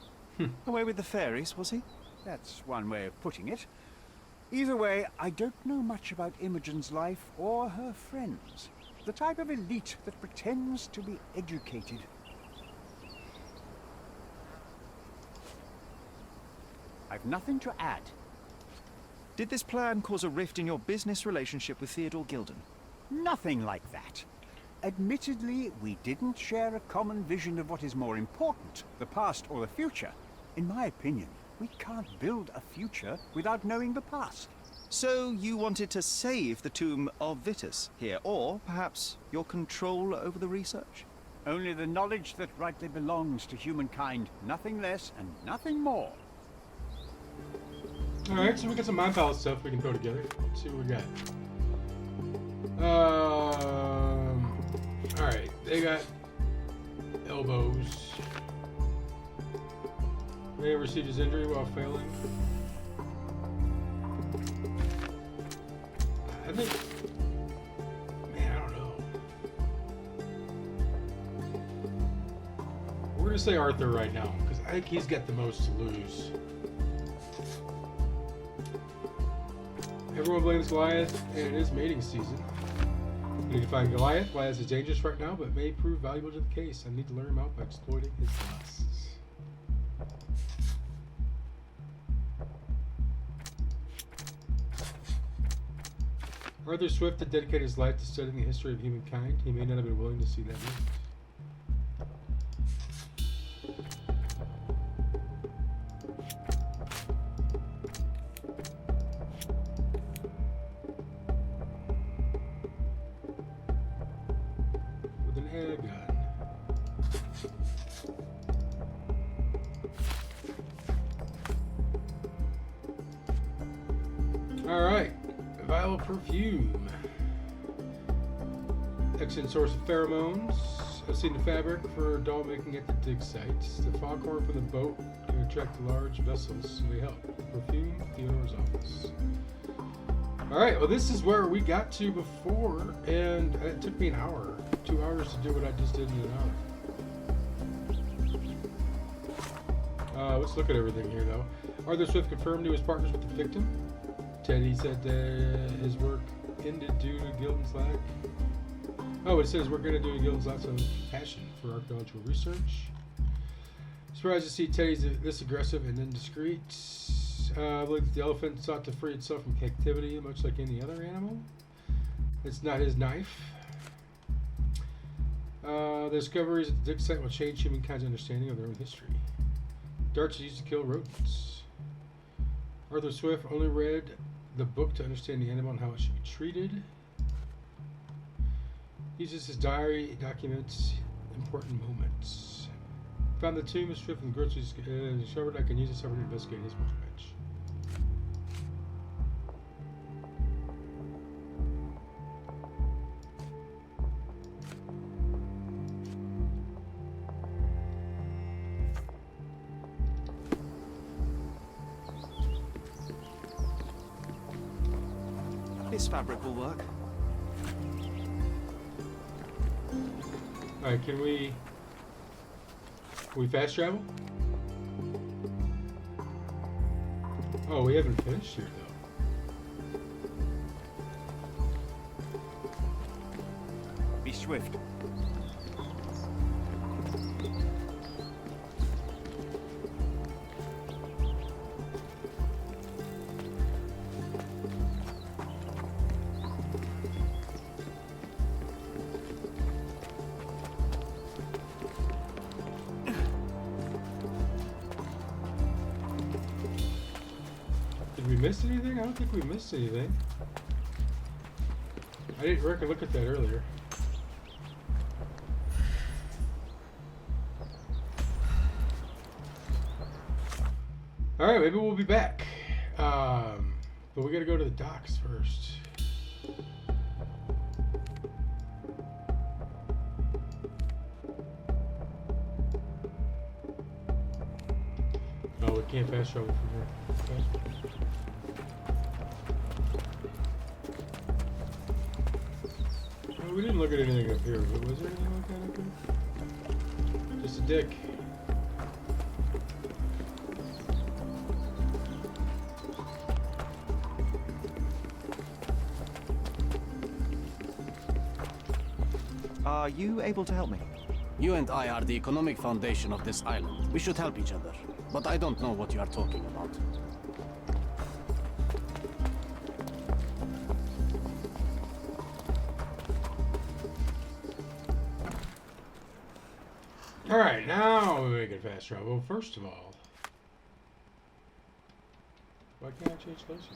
Away with the fairies, was he? That's one way of putting it. Either way, I don't know much about Imogen's life or her friends. The type of elite that pretends to be educated. I've nothing to add. Did this plan cause a rift in your business relationship with Theodore Gilden? Nothing like that. Admittedly, we didn't share a common vision of what is more important, the past or the future. In my opinion, we can't build a future without knowing the past. So you wanted to save the tomb of Vitus here, or perhaps your control over the research? Only the knowledge that rightly belongs to humankind, nothing less and nothing more. Alright, so we got some mind palace stuff we can throw together. Let's see what we got. Alright, they got elbows. May have received his injury while failing. I think... Man, I don't know. We're gonna say Arthur right now, because I think he's got the most to lose. Everyone blames Goliath, and it is mating season. We need to find Goliath. Goliath is dangerous right now, but may prove valuable to the case. I need to lure him out by exploiting his lusts. Arthur Swift had dedicated his life to studying the history of humankind. He may not have been willing to see that lift. With an air gun. Alright, vial of perfume. Excellent source of pheromones. I've seen the fabric for doll making at the dig sites. The foghorn from the boat can attract large vessels and may help. Perfume, Theodore's office. Alright, well this is where we got to before, and it took me an hour. 2 hours to do what I just did in an hour. Let's look at everything here though. Arthur Swift confirmed he was partners with the victim. Teddy said his work ended due to Gilden's lack. Oh, it says his work ended due to Gilden's lack of passion for archaeological research. Surprised to see Teddy's this aggressive and indiscreet. I believe the elephant sought to free itself from captivity, much like any other animal. It's not his knife. The discoveries at the dig site will change humankind's understanding of their own history. Darts used to kill rodents. Arthur Swift only read the book to understand the animal and how it should be treated. He uses his diary, documents important moments. Found the tomb of Swift and the groceries discovered I can use this effort to investigate his mortgage. This fabric will work. Alright, can we fast travel? Oh, we haven't finished here though. Be swift. Did we miss anything? I don't think we missed anything. I didn't reckon look at that earlier. Alright, maybe we'll be back. But we gotta go to the docks first. Oh, we can't fast travel from here. Okay. We didn't look at anything up here, but was there anything like that up here? Just a dick. Are you able to help me? You and I are the economic foundation of this island. We should help each other. But I don't know what you are talking about. Alright, now we can fast travel. First of all, why can't I change clothes?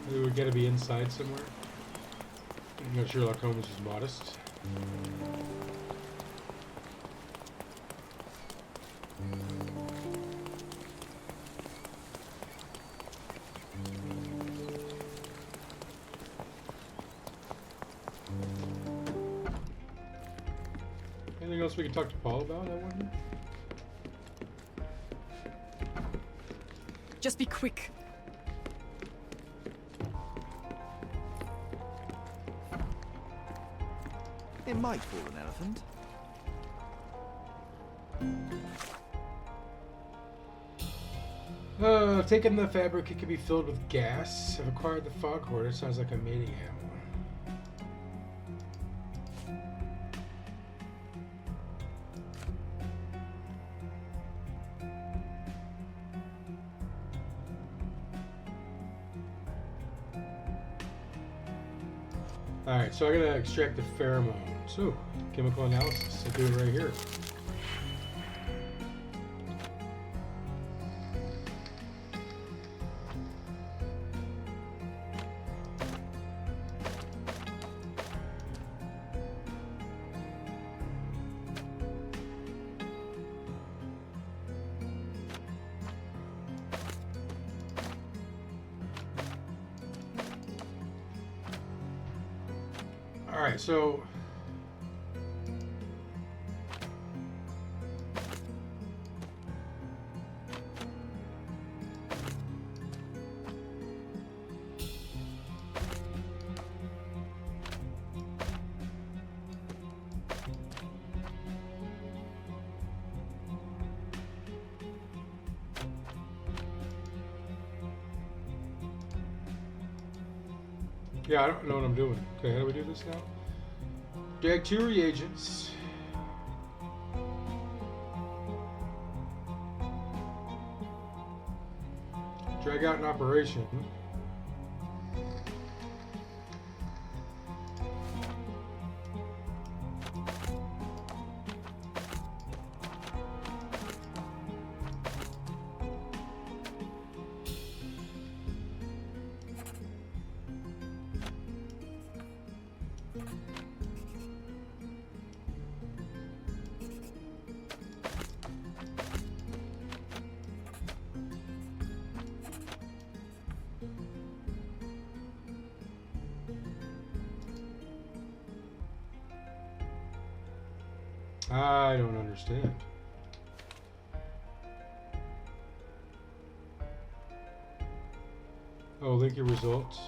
Maybe we gotta be inside somewhere. You know, Sherlock Holmes is modest. Anything else we can talk to Paul about, I wonder? Just be quick. It might fool an elephant. I've taken the fabric. It can be filled with gas. I've acquired the foghorn. It sounds like I'm mating him. Alright, so I gotta extract the pheromones. Ooh, chemical analysis. I'll do it right here. Alright, so yeah, I don't know what I'm doing. Okay, how do we do this now? Drag 2 reagents. Drag out an operation. I don't understand. Oh, link your results.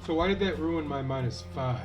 So why did that ruin my -5?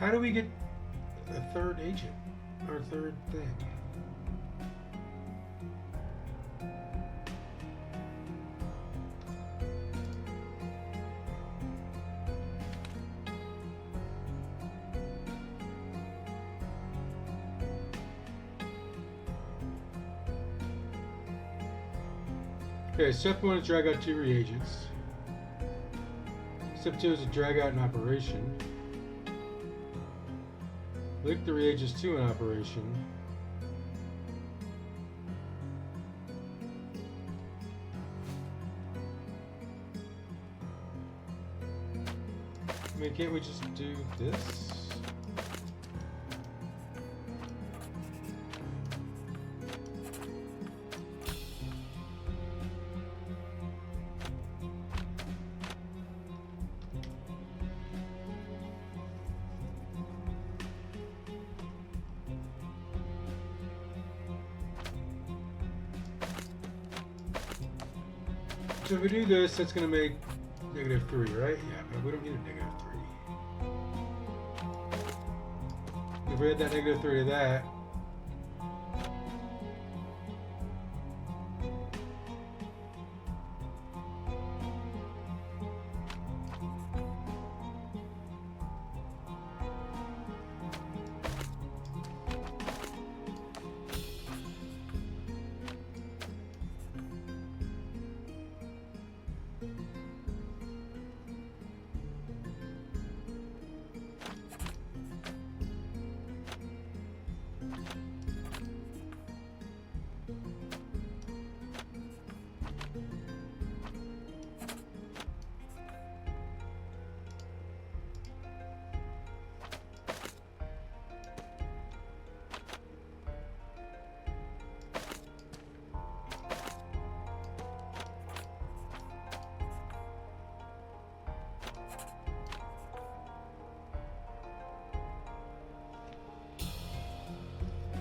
How do we get a third agent? Or third thing? Okay, step 1 is drag out 2 reagents. Step 2 is to drag out an operation. Link the reagents to an operation. I mean, can't we just do this? So if we do this, that's going to make -3, right? Yeah, but we don't need a -3. If we add that -3 to that,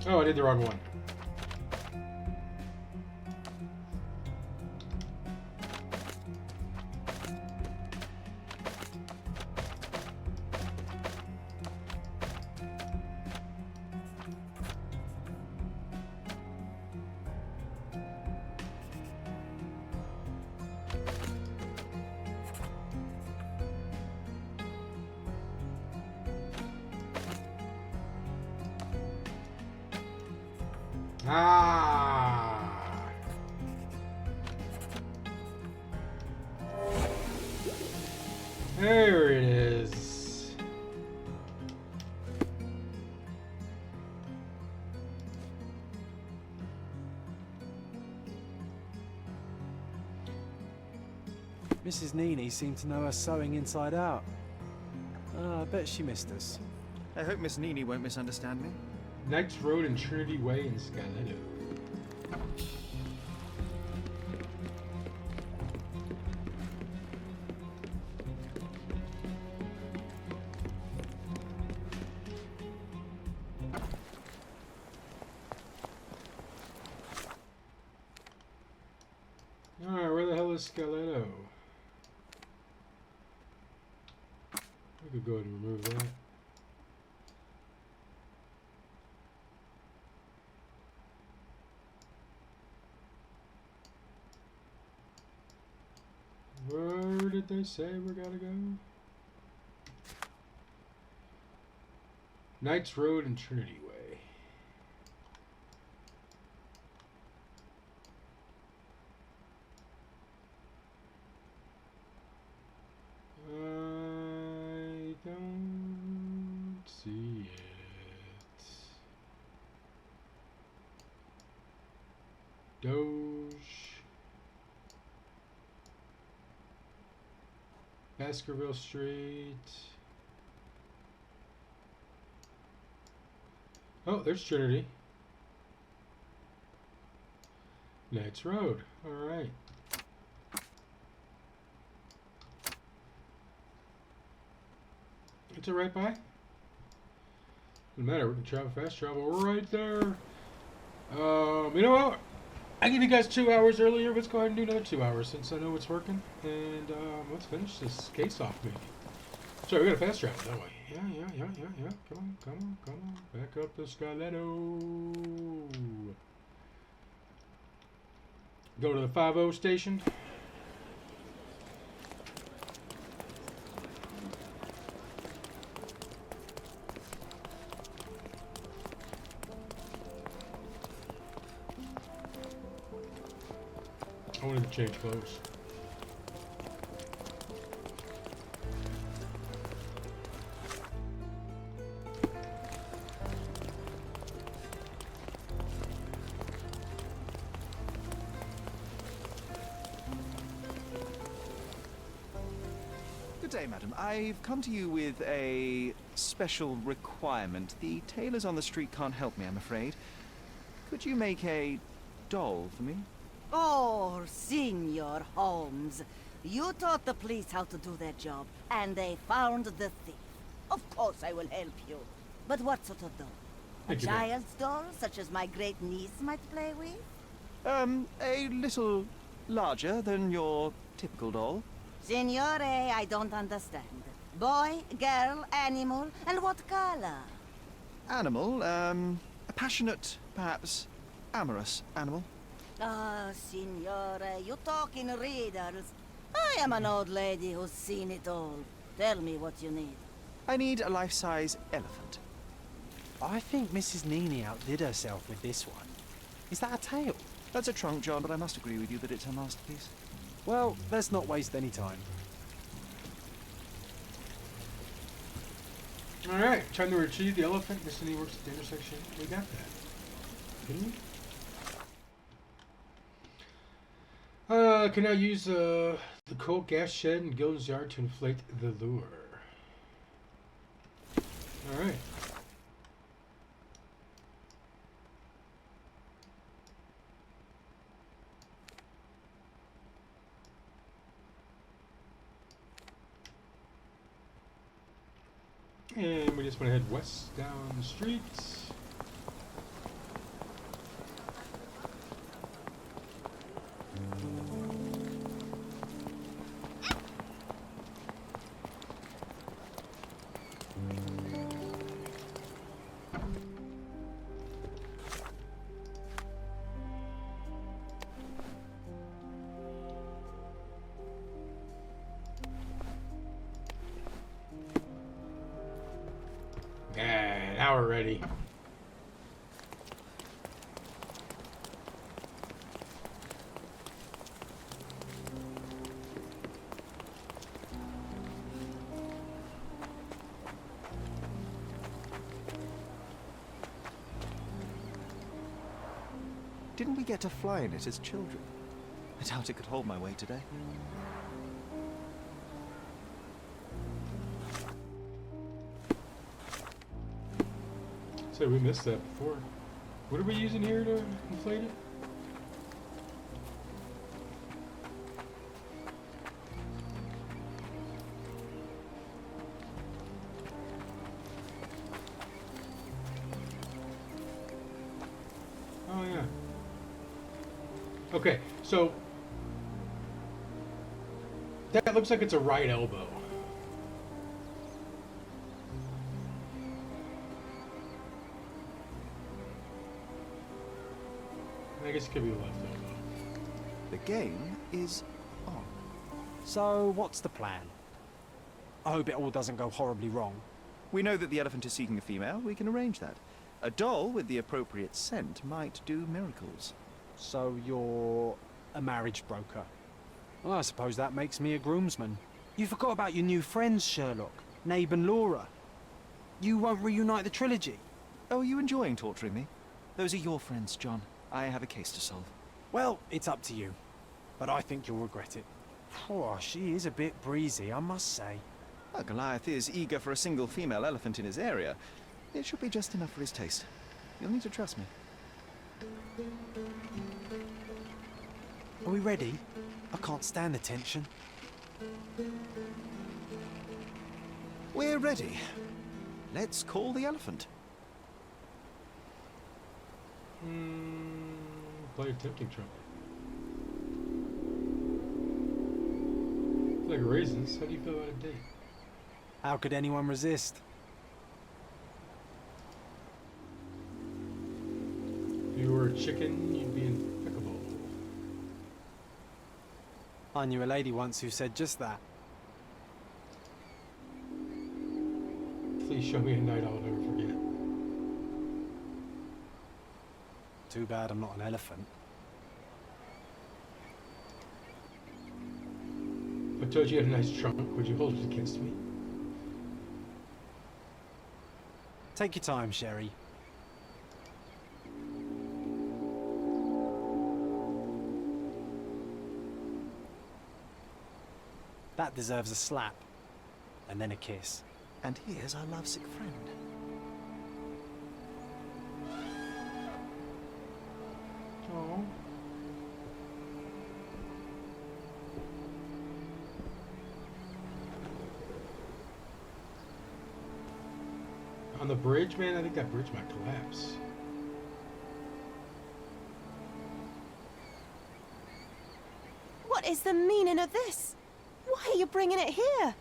oh, I did the wrong one. Ah. There it is. Mrs. Nini seemed to know her sewing inside out. I bet she missed us. I hope Miss Nini won't misunderstand me. Knights Road and Trinity Way in Skyletto. Alright, where the hell is Skyletto? We could go ahead and remove that. Where did they say we gotta go? Knights Road and Trinity Way. I don't see it. Doge. Baskerville Street. Oh, there's Trinity. Knights Road. All right. It's a right by. Doesn't matter. We can travel fast travel right there. You know what? I gave you guys 2 hours earlier. Let's go ahead and do another 2 hours since I know it's working. And let's finish this case off, maybe. Sorry, we gotta fast travel that way. Yeah. Come on. Back up the Skyletto. Go to the 5-0 station. I wanted to change clothes. Good day, madam. I've come to you with a special requirement. The tailors on the street can't help me, I'm afraid. Could you make a doll for me? Oh, Senor Holmes. You taught the police how to do their job, and they found the thief. Of course I will help you. But what sort of doll? A Thank you, ma'am. child's doll, such as my great niece might play with? A little larger than your typical doll. Signore, I don't understand. Boy, girl, animal, and what color? Animal, a passionate, perhaps amorous animal. Ah, Signore, you talk in riddles. I am an old lady who's seen it all. Tell me what you need. I need a life-size elephant. I think Mrs. Nini outdid herself with this one. Is that a tail? That's a trunk, John, but I must agree with you that it's a masterpiece. Well, let's not waste any time. Alright, time to retrieve the elephant. Destiny works at the intersection. We got that. Didn't we? Can now use the coal gas shed in Gilden's yard to inflate the lure. Alright. And we just want to head west down the streets. Yeah, now we're ready. Didn't we get to fly in it as children? I doubt it could hold my weight today. So we missed that before. What are we using here to inflate it? Oh yeah. Okay, so that looks like it's a right elbow. I guess it could be left elbow. The game is on. So, what's the plan? I hope it all doesn't go horribly wrong. We know that the elephant is seeking a female. We can arrange that. A doll with the appropriate scent might do miracles. So, you're a marriage broker. Well, I suppose that makes me a groomsman. You forgot about your new friends, Sherlock, Nabe and Laura. You won't reunite the trilogy. Oh, are you enjoying torturing me? Those are your friends, John. I have a case to solve. Well, it's up to you. But I think you'll regret it. Oh, she is a bit breezy, I must say. Well, Goliath is eager for a single female elephant in his area. It should be just enough for his taste. You'll need to trust me. Are we ready? I can't stand the tension. We're ready. Let's call the elephant. Play a tempting trumpet. Like raisins. How do you feel about a date? How could anyone resist? If you were a chicken, you'd be impeccable. I knew a lady once who said just that. Please show me a night I'll never forget. Too bad I'm not an elephant. If I told you had a nice trunk, would you hold it against me? Take your time, Sherry. That deserves a slap. And then a kiss. And here's our lovesick friend. Oh. On the bridge, man, I think that bridge might collapse. What is the meaning of this? Why are you bringing it here?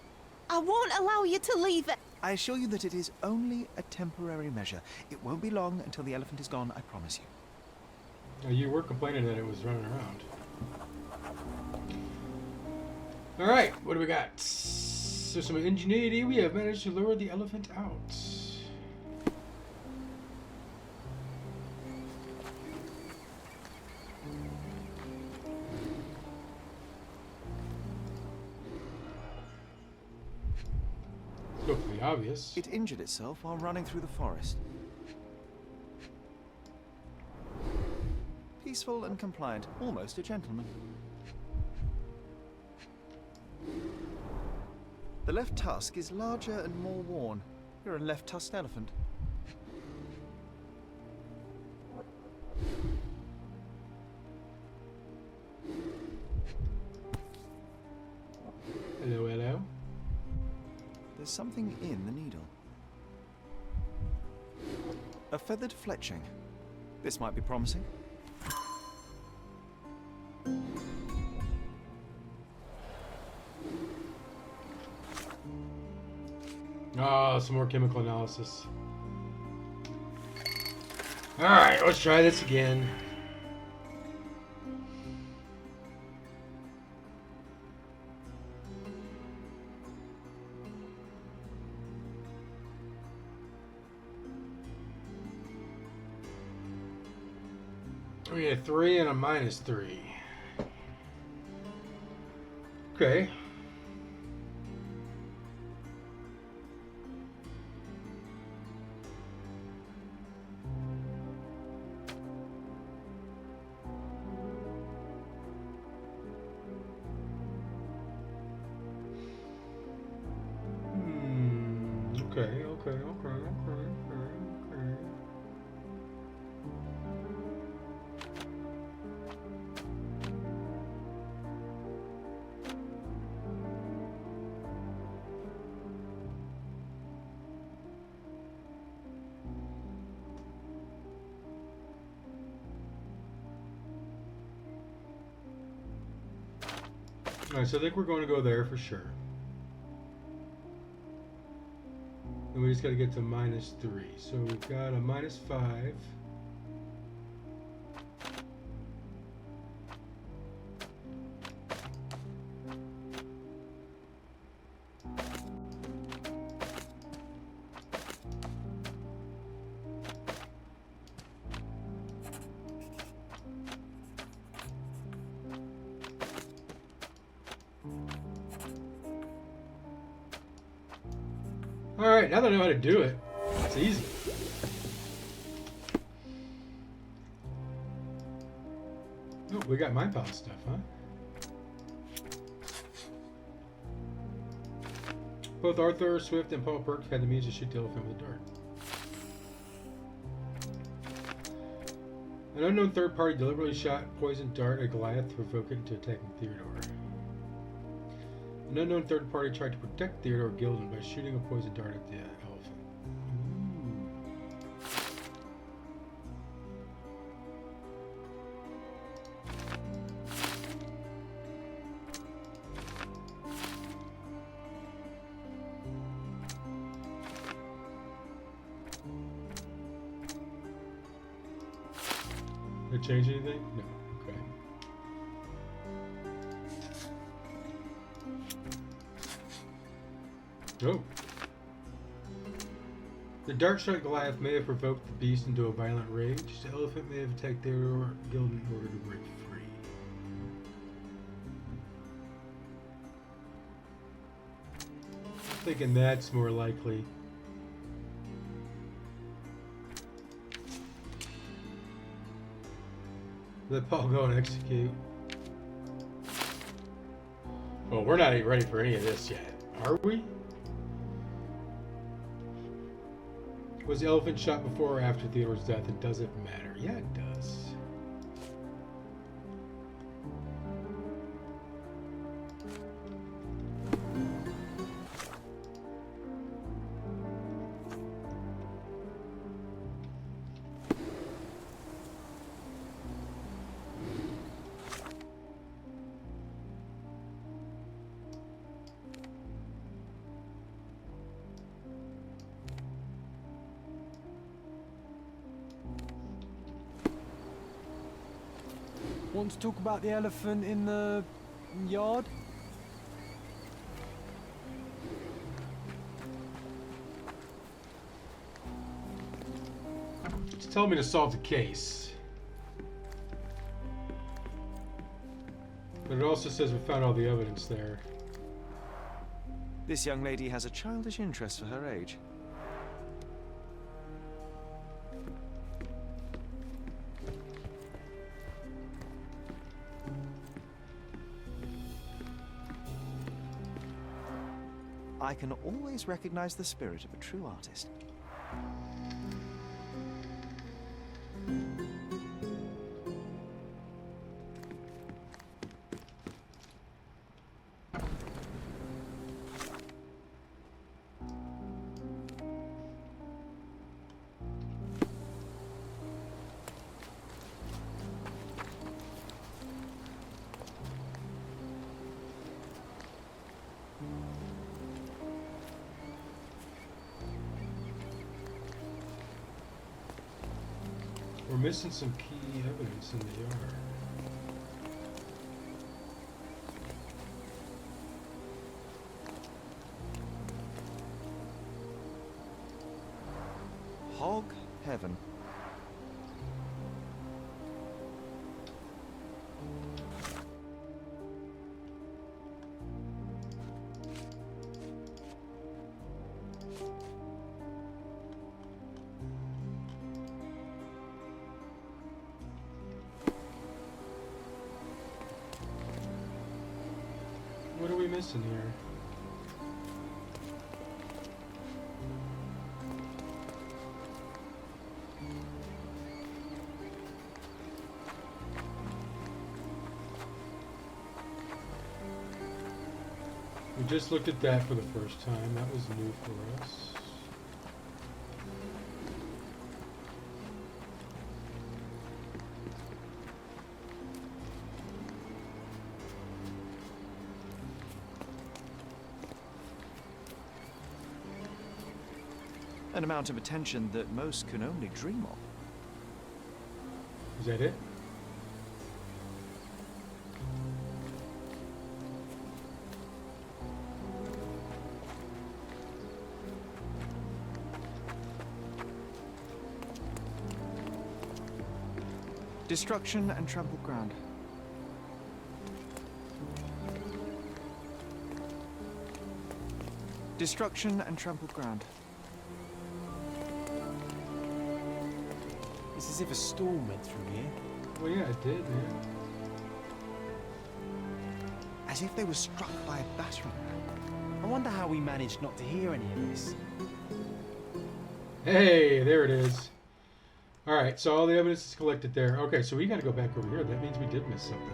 I won't allow you to leave it. I assure you that it is only a temporary measure. It won't be long until the elephant is gone, I promise you. Now, you were complaining that it was running around. Alright, what do we got? So some ingenuity, we have managed to lure the elephant out. Look pretty obvious. It injured itself while running through the forest. Peaceful and compliant, almost a gentleman. The left tusk is larger and more worn. You're a left-tusked elephant. Hello, hello. There's something in the needle. A feathered fletching. This might be promising. Oh, some more chemical analysis. Alright, let's try this again. We need a 3 and a -3. Okay. Okay. Alright, so I think we're going to go there for sure. And we just got to get to -3. So we've got a -5. Alright, now that I know how to do it, it's easy. Oh, we got Mind Palace stuff, huh? Both Arthur Swift and Paul Burke had the means to shoot the elephant with a dart. An unknown third party deliberately shot poisoned dart at Goliath to provoke it into attacking Theodore. An unknown third party tried to protect Theodore Gilden by shooting a poison dart at the elephant. Did it change anything? No. Okay. Oh. The dart-shot Goliath may have provoked the beast into a violent rage. The elephant may have attacked their guild in order to break free. Thinking that's more likely. Let Paul go and execute. Well, we're not even ready for any of this yet, are we? Was the elephant shot before or after Theodore's death? It doesn't matter. Yeah, it does. Want to talk about the elephant in the yard? It's telling me to solve the case. But it also says we found all the evidence there. This young lady has a childish interest for her age. I can always recognize the spirit of a true artist. We're missing some key evidence in the yard. Hog heaven. What are we missing here? We just looked at that for the first time. That was new for us. An amount of attention that most can only dream of. Is that it? Destruction and trampled ground. Destruction and trampled ground. It's as if a storm went through here. Well, yeah, it did, man. As if they were struck by a battering ram. I wonder how we managed not to hear any of this. Hey, there it is. Alright, so all the evidence is collected there. Okay, so we gotta go back over here. That means we did miss something.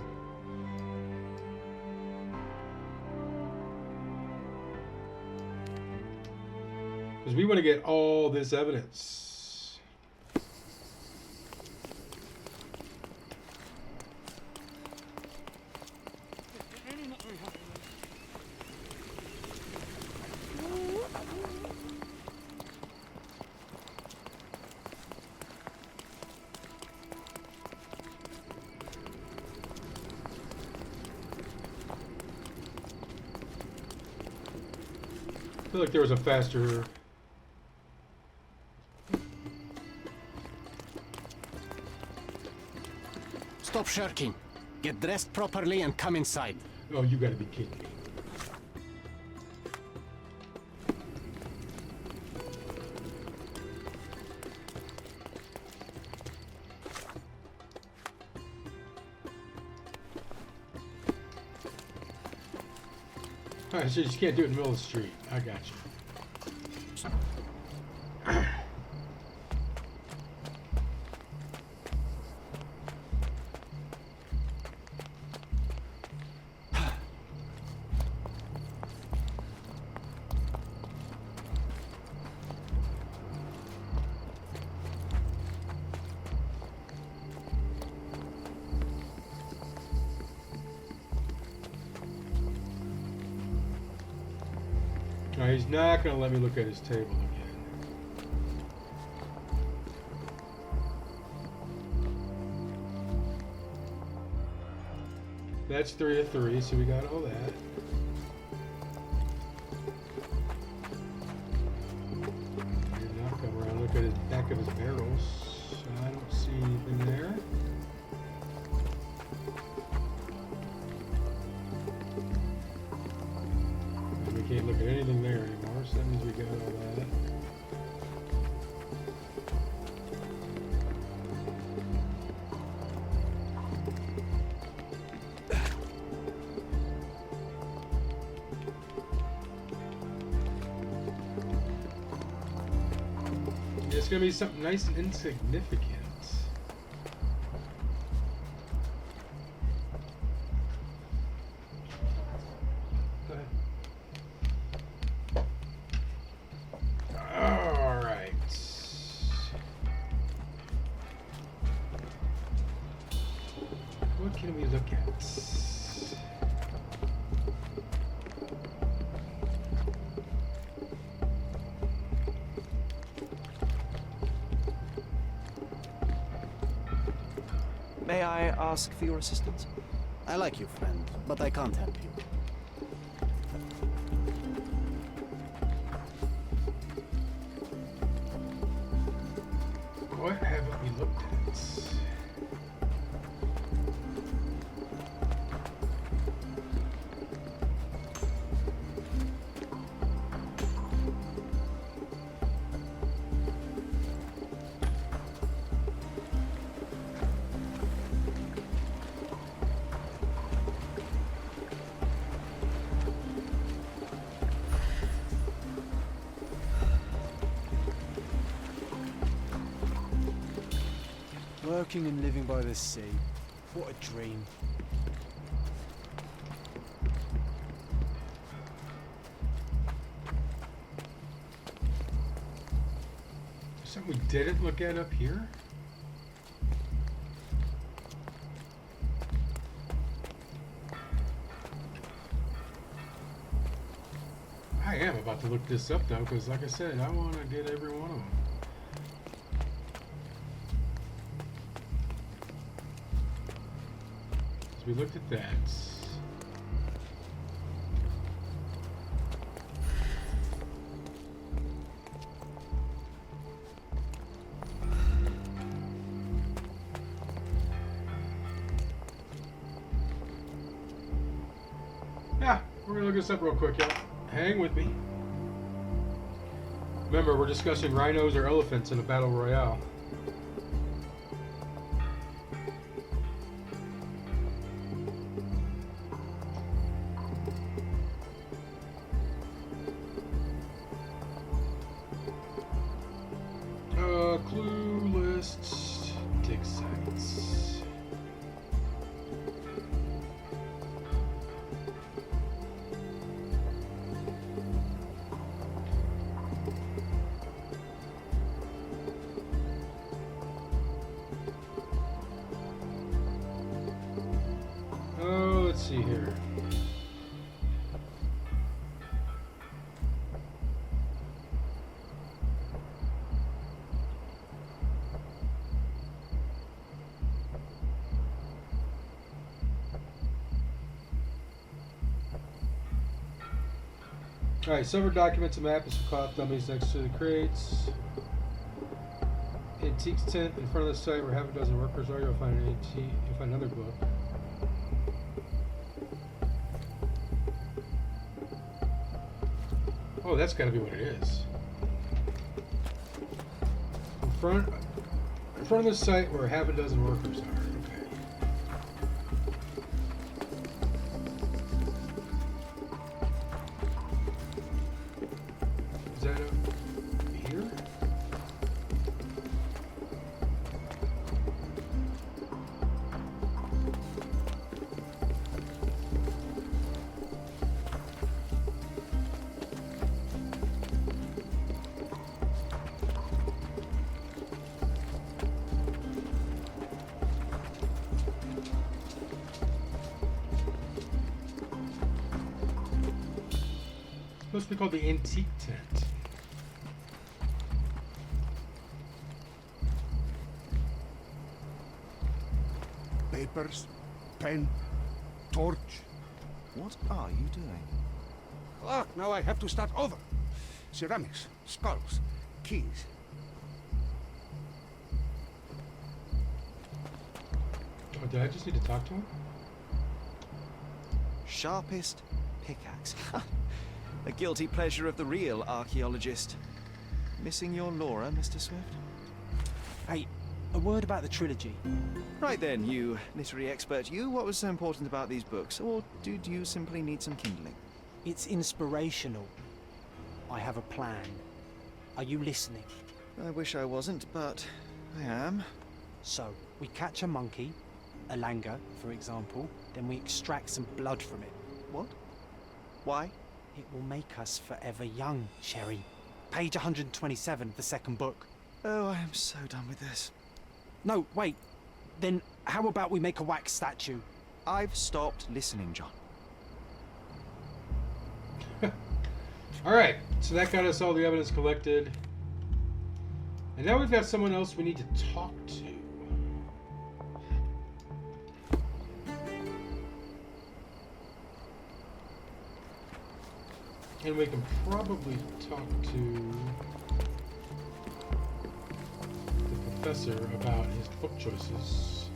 Because we want to get all this evidence. feel like there was a faster... Stop shirking. Get dressed properly and come inside. Oh, you gotta be kidding me. Alright, so you just can't do it in the middle of the street. I got you. No, he's not going to let me look at his table again. That's 3 of 3, so we got all that. He's not come around, look at his back of his barrels. I don't see anything there. Can't look at anything there anymore, so that means we got all that. It's gonna be something nice and insignificant. What can we look at? May I ask for your assistance? I like you, friend, but I can't help you. What haven't we looked at? Working and living by the sea. What a dream. Something we didn't look at up here? I am about to look this up though, because like I said, I want to get every one of them. We looked at that. Yeah, we're gonna look this up real quick, y'all. Hang with me. Remember, we're discussing rhinos or elephants in a battle royale. Clue list, dig sites. Oh, let's see here. Alright, silver documents, a map, and some cloth dummies next to the crates. Antiques tent in front of the site where half a dozen workers are. You'll find an antique. You'll find another book. Oh, that's got to be what it is. In front of the site where half a dozen workers are. Okay. Is that up here? Supposed to be called the antique tent. Papers, pen, torch. What are you doing? Ah, now I have to start over. Ceramics, skulls, keys. Oh, did I just need to talk to him? Sharpest pickaxe. A guilty pleasure of the real archaeologist. Missing your Laura, Mr. Swift? Hey, a word about the trilogy. Right then, you literary expert, you, what was so important about these books? Or did you simply need some kindling? It's inspirational. I have a plan. Are you listening? I wish I wasn't, but I am. So, we catch a monkey, a langur, for example, then we extract some blood from it. What? Why? It will make us forever young, Sherry. Page 127 of the second book. Oh, I am so done with this. No, wait. Then how about we make a wax statue? I've stopped listening, John. Alright, so that got us all the evidence collected. And now we've got someone else we need to talk to. And we can probably talk to the professor about his book choices.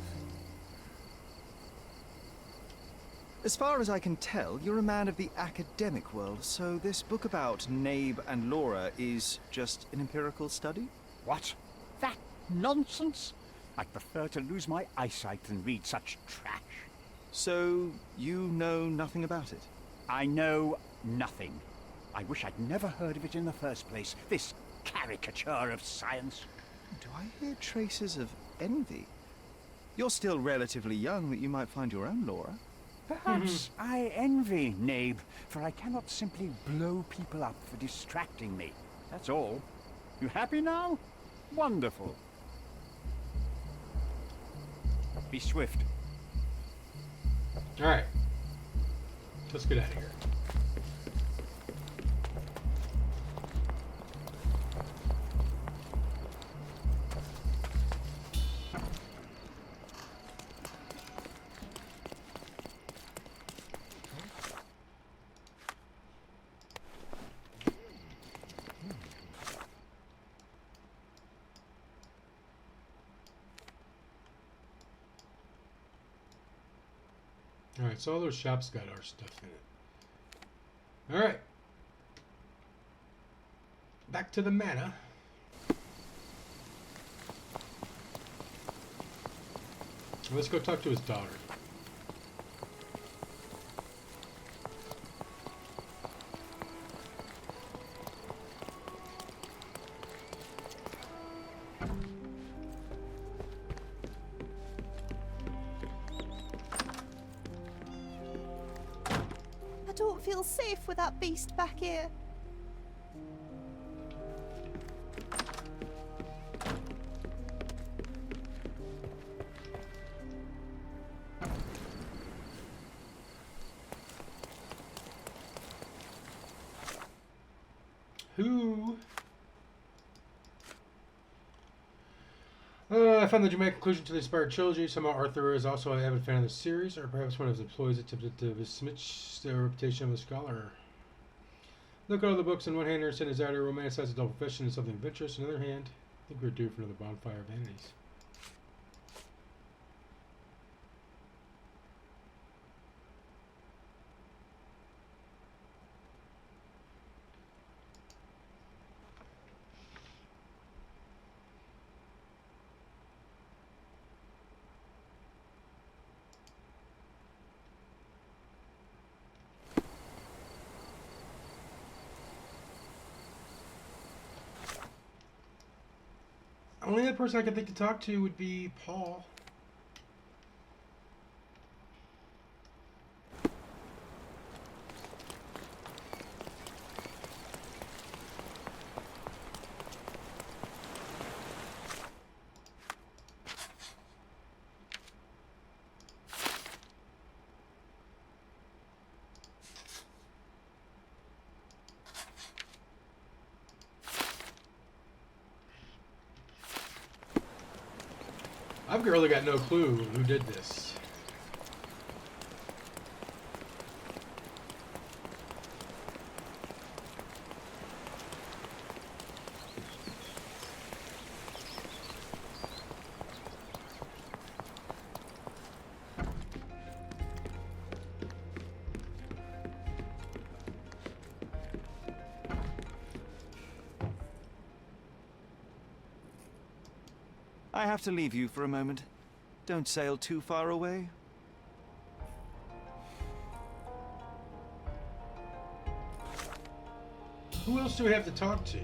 As far as I can tell, you're a man of the academic world, so this book about Nabe and Laura is just an empirical study? What? That nonsense? I'd prefer to lose my eyesight than read such trash. So, you know nothing about it? I know nothing. I wish I'd never heard of it in the first place, this caricature of science. Do I hear traces of envy? You're still relatively young that you might find your own Laura. Perhaps I envy Nabe, for I cannot simply blow people up for distracting me. That's all. You happy now? Wonderful. Be swift. Alright. Let's get out of here. Alright, so all those shops got our stuff in it. Alright. Back to the manor. Let's go talk to his daughter. I don't feel safe with that beast back here. Who? I found the dramatic conclusion to the inspired trilogy. Somehow Arthur is also an avid fan of the series, or perhaps one of his employees attempted to besmirch the reputation of a scholar. Look at all the books. On one hand, there's a desire to romanticize the double fish into something adventurous. On the other hand, I think we're due for another bonfire of vanities. Only other person I could think to talk to would be Paul. I've really got no clue who did this. I have to leave you for a moment. Don't sail too far away. Who else do we have to talk to?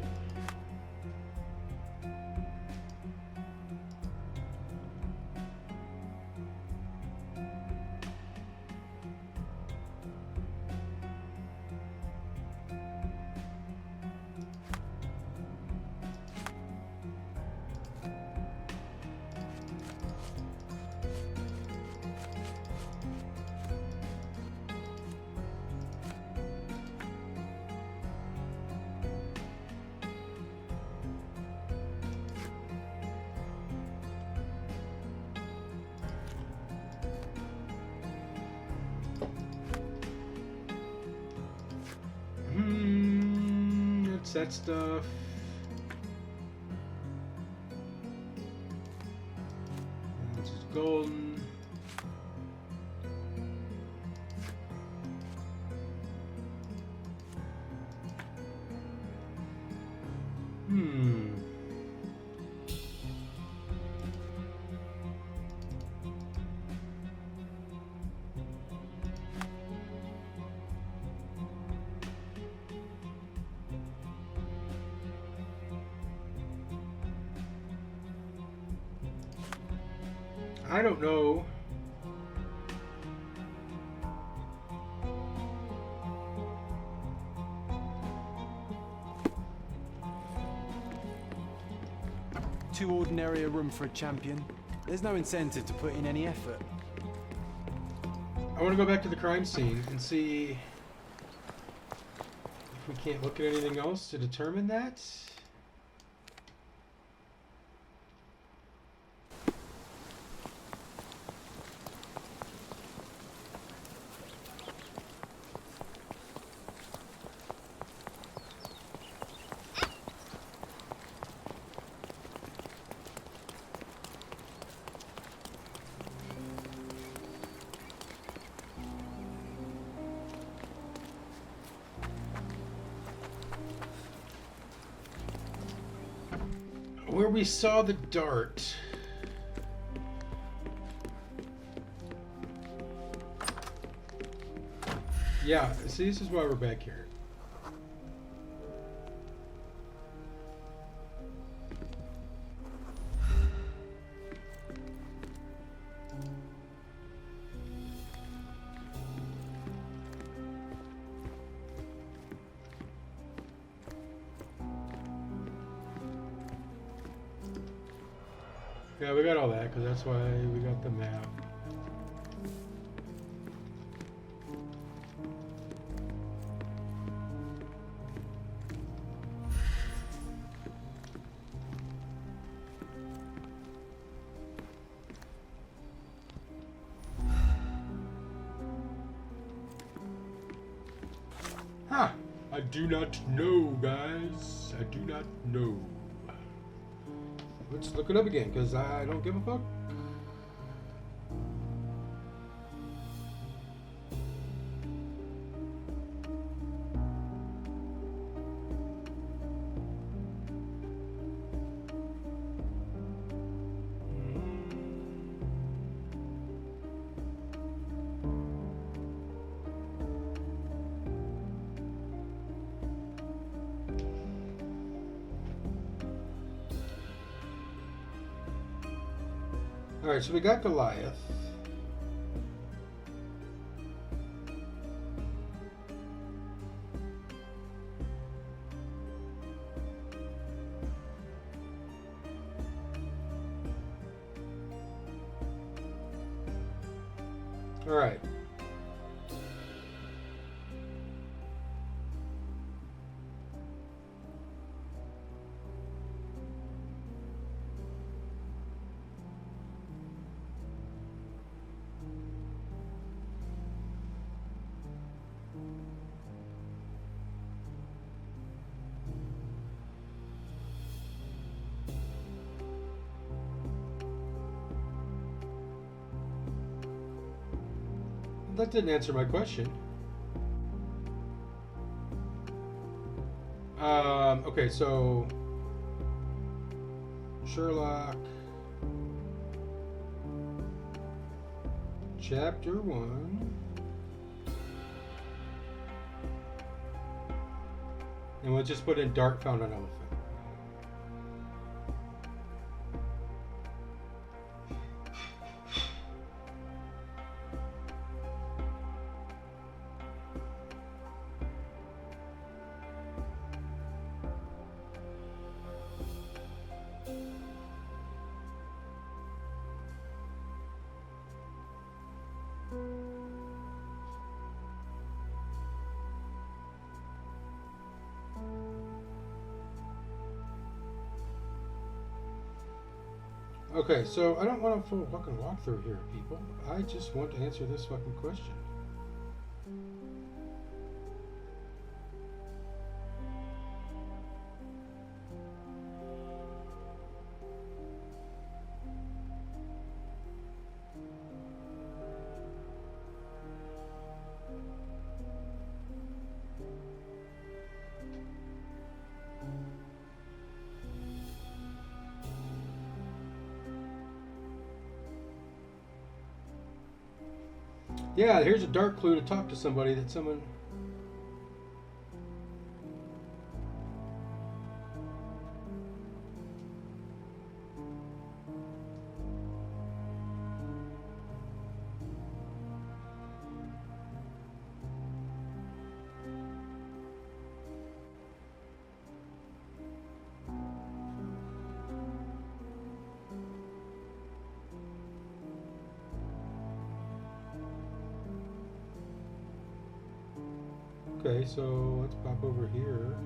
It's that stuff. This is golden. I don't know. Too ordinary a room for a champion. There's no incentive to put in any effort. I want to go back to the crime scene and see if we can't look at anything else to determine that. Where we saw the dart. Yeah, see, this is why we're back here. Yeah, we got all that, because that's why we got the map. Huh. I do not know, guys. I do not know. Let's look it up again, because I don't give a fuck. Alright, so we got Goliath. Alright. That didn't answer my question. Okay, so Sherlock Chapter 1. And we'll just put in Dart found an elephant. Okay, so I don't want a full fucking walkthrough here, people. I just want to answer this fucking question. Yeah, here's a dark clue to talk to somebody that someone... Okay, so let's pop over here.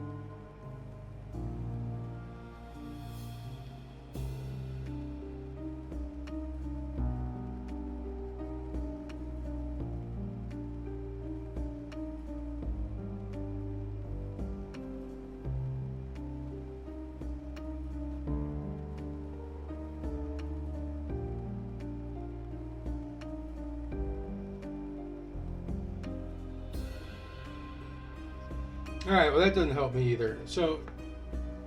Alright, well that doesn't help me either. So,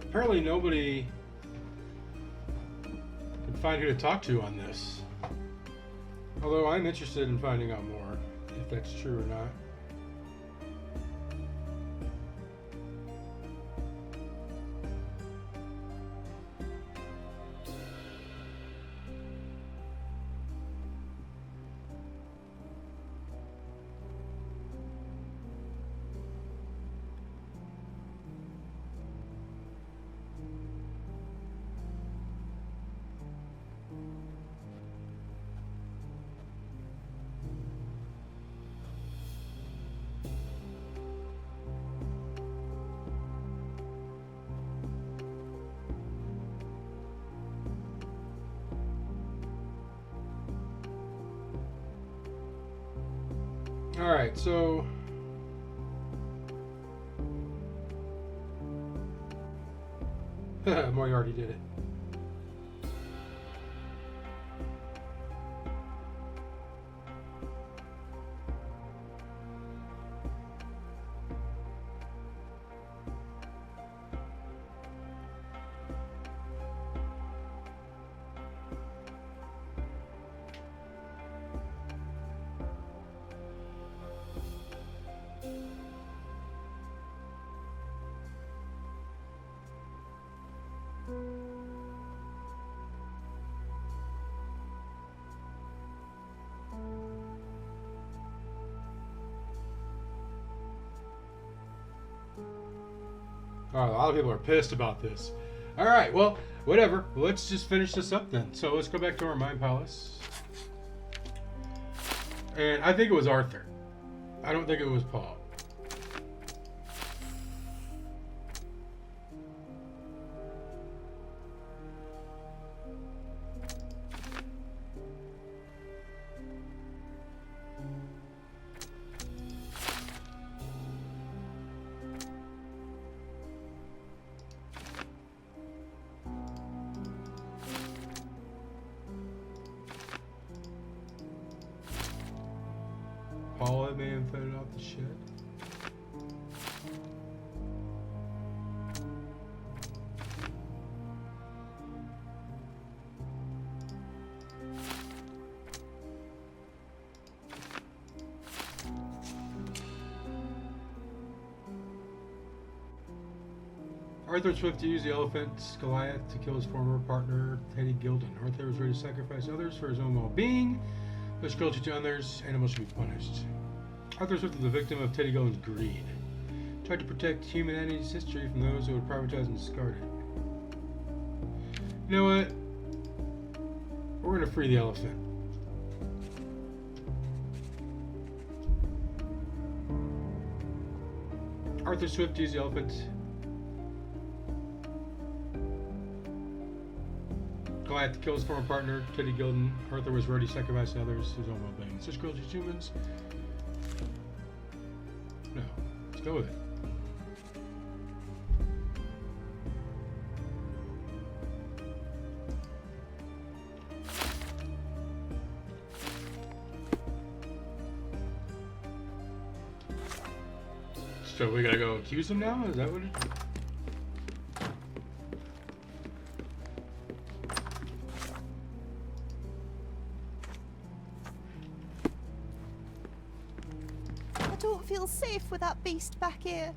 apparently nobody can find who to talk to on this. Although I'm interested in finding out more, if that's true or not. Alright, so Moriarty did it. Oh, a lot of people are pissed about this. All right, well, whatever. Let's just finish this up then. So let's go back to our Mind Palace. And I think it was Arthur. I don't think it was Paul. Paul may have fed off the shed. Arthur Swift used the elephant Goliath to kill his former partner, Teddy Gilden. Arthur was ready to sacrifice others for his own well-being. Which cruelty to others, animals should be punished. Arthur Swift was the victim of Teddy Gilden's greed. Tried to protect humanity's history from those who would privatize and discard it. You know what? We're gonna free the elephant. Arthur Swift used the elephant Goliath to kill his former partner, Teddy Gilden. Arthur was ready to sacrifice others to his own well-being. Such cruelty to humans? No. Let's go with it. So we gotta go accuse him now? Is that what it is? I don't feel safe with that beast back here.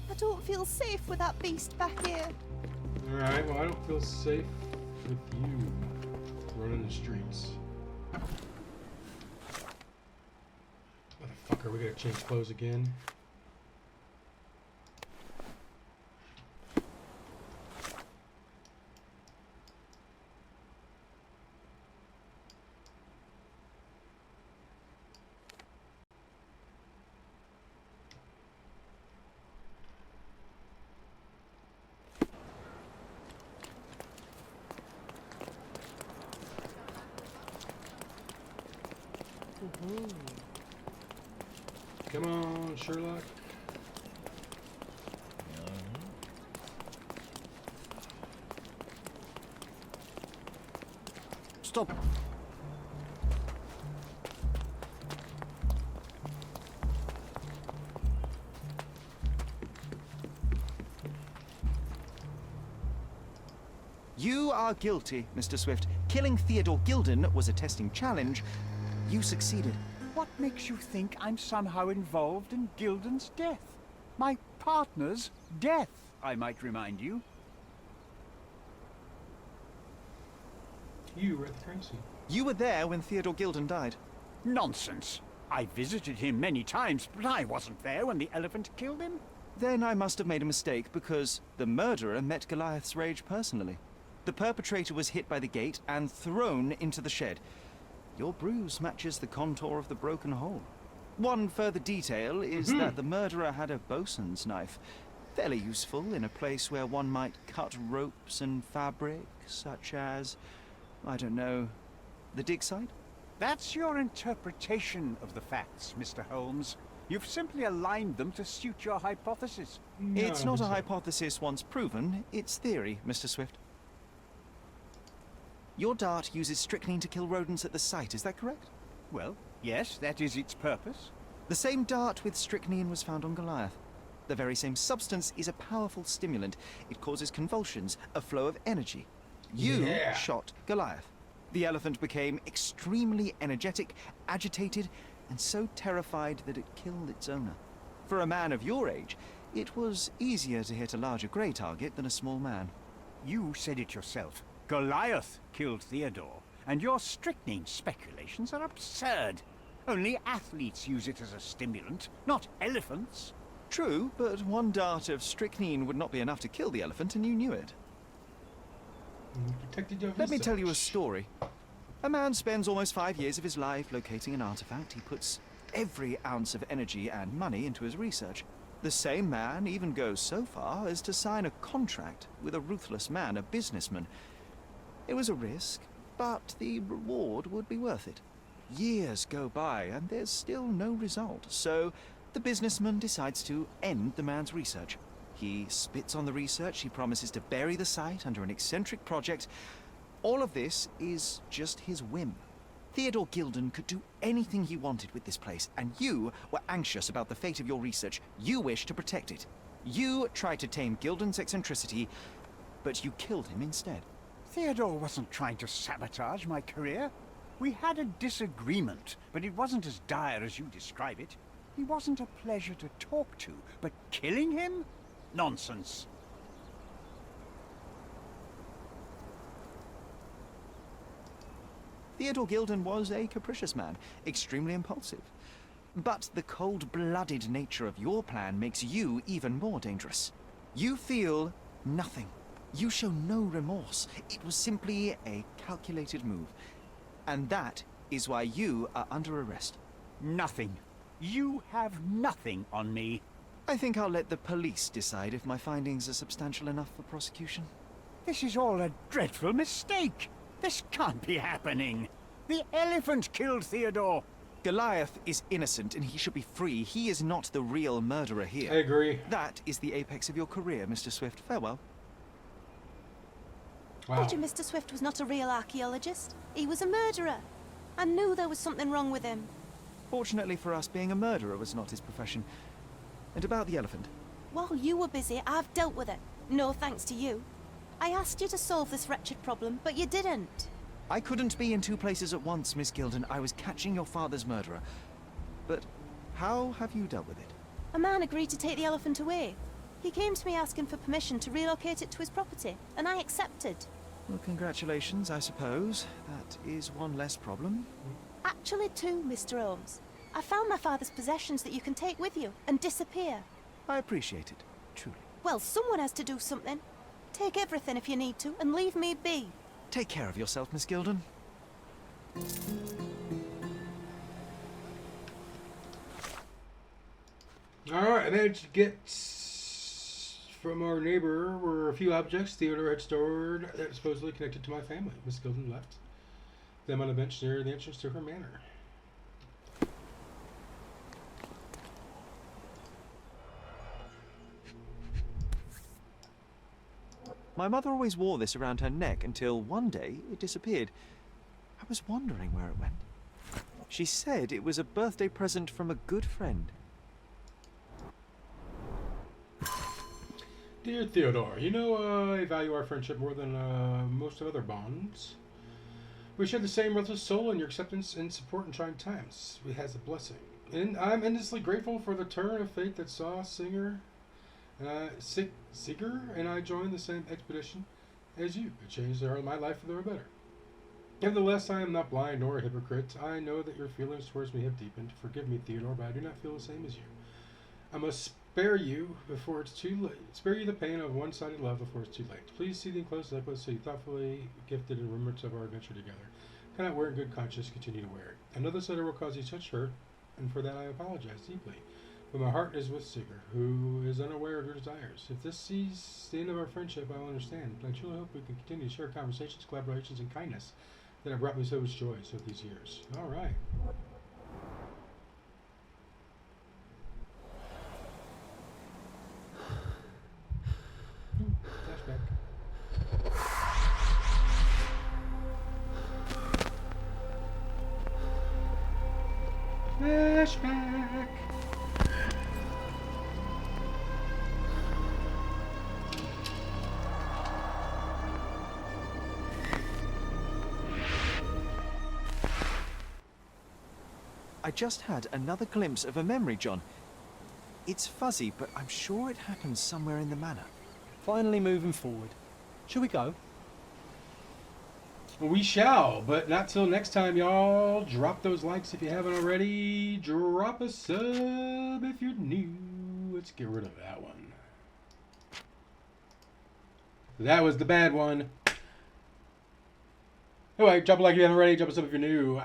I don't feel safe with that beast back here. Alright, well I don't feel safe with you running the streets. Motherfucker, we gotta change clothes again. Come on, Sherlock. Stop. You are guilty, Mr. Swift. Killing Theodore Gilden was a testing challenge. You succeeded. What makes you think I'm somehow involved in Gilden's death? My partner's death, I might remind you. You were at the crime scene. You were there when Theodore Gilden died. Nonsense. I visited him many times, but I wasn't there when the elephant killed him. Then I must have made a mistake because the murderer met Goliath's rage personally. The perpetrator was hit by the gate and thrown into the shed. Your bruise matches the contour of the broken hole. One further detail is that the murderer had a bosun's knife. Fairly useful in a place where one might cut ropes and fabric, such as, I don't know, the dig site? That's your interpretation of the facts, Mr. Holmes. You've simply aligned them to suit your hypothesis. It's not a hypothesis once proven, it's theory, Mr. Swift. Your dart uses strychnine to kill rodents at the site, is that correct? Well, yes, that is its purpose. The same dart with strychnine was found on Goliath. The very same substance is a powerful stimulant. It causes convulsions, a flow of energy. You shot Goliath. The elephant became extremely energetic, agitated, and so terrified that it killed its owner. For a man of your age, it was easier to hit a larger grey target than a small man. You said it yourself. Goliath killed Theodore, and your strychnine speculations are absurd. Only athletes use it as a stimulant, not elephants. True, but one dart of strychnine would not be enough to kill the elephant, and you knew it. Let me tell you a story. A man spends almost 5 years of his life locating an artifact. He puts every ounce of energy and money into his research. The same man even goes so far as to sign a contract with a ruthless man, a businessman. It was a risk, but the reward would be worth it. Years go by and there's still no result, so the businessman decides to end the man's research. He spits on the research, he promises to bury the site under an eccentric project. All of this is just his whim. Theodore Gilden could do anything he wanted with this place, and you were anxious about the fate of your research. You wished to protect it. You tried to tame Gilden's eccentricity, but you killed him instead. Theodore wasn't trying to sabotage my career. We had a disagreement, but it wasn't as dire as you describe it. He wasn't a pleasure to talk to, but killing him? Nonsense. Theodore Gilden was a capricious man, extremely impulsive. But the cold-blooded nature of your plan makes you even more dangerous. You feel nothing. You show no remorse. It was simply a calculated move. And that is why you are under arrest. Nothing. You have nothing on me. I think I'll let the police decide if my findings are substantial enough for prosecution. This is all a dreadful mistake. This can't be happening. The elephant killed Theodore. Goliath is innocent and he should be free. He is not the real murderer here. I agree. That is the apex of your career, Mr. Swift. Farewell. Wow. Told you Mr. Swift was not a real archaeologist. He was a murderer. I knew there was something wrong with him. Fortunately for us, being a murderer was not his profession. And about the elephant. While you were busy, I've dealt with it. No thanks to you. I asked you to solve this wretched problem, but you didn't. I couldn't be in two places at once, Miss Gilden. I was catching your father's murderer. But how have you dealt with it? A man agreed to take the elephant away. He came to me asking for permission to relocate it to his property, and I accepted. Well, congratulations, I suppose. That is one less problem. Actually, two, Mr. Holmes. I found my father's possessions that you can take with you and disappear. I appreciate it, truly. Well, someone has to do something. Take everything if you need to, and leave me be. Take care of yourself, Miss Gilden. Alright, I managed to get from our neighbor were a few objects Theodore had stored that were supposedly connected to my family. Miss Gilden left them on a bench near the entrance to her manor. My mother always wore this around her neck until one day it disappeared. I was wondering where it went. She said it was a birthday present from a good friend. Dear Theodore, you know I value our friendship more than most of other bonds. We share the same ruthless soul, and your acceptance and support in trying times has a blessing. And I'm endlessly grateful for the turn of fate that saw Seeger and I joined the same expedition as you. It changed my life for the better. Nevertheless, I am not blind nor a hypocrite. I know that your feelings towards me have deepened. Forgive me, Theodore, but I do not feel the same as you. I must spare you before it's too late. Spare you the pain of one-sided love before it's too late. Please see the enclosed necklace so you thoughtfully gifted in remembrance of our adventure together. Cannot wear in good conscience, continue to wear it. I know this letter will cause you such hurt, and for that I apologize deeply. But my heart is with Seeger, who is unaware of your desires. If this sees the end of our friendship, I will understand. But I truly hope we can continue to share conversations, collaborations, and kindness that have brought me so much joy these years. All right. Flashback. I just had another glimpse of a memory, John. It's fuzzy, but I'm sure it happened somewhere in the manor. Finally moving forward. Shall we go? We shall, but not till next time, y'all. Drop those likes if you haven't already. Drop a sub if you're new. Let's get rid of that one. That was the bad one. Anyway, drop a like if you haven't already. Drop a sub if you're new.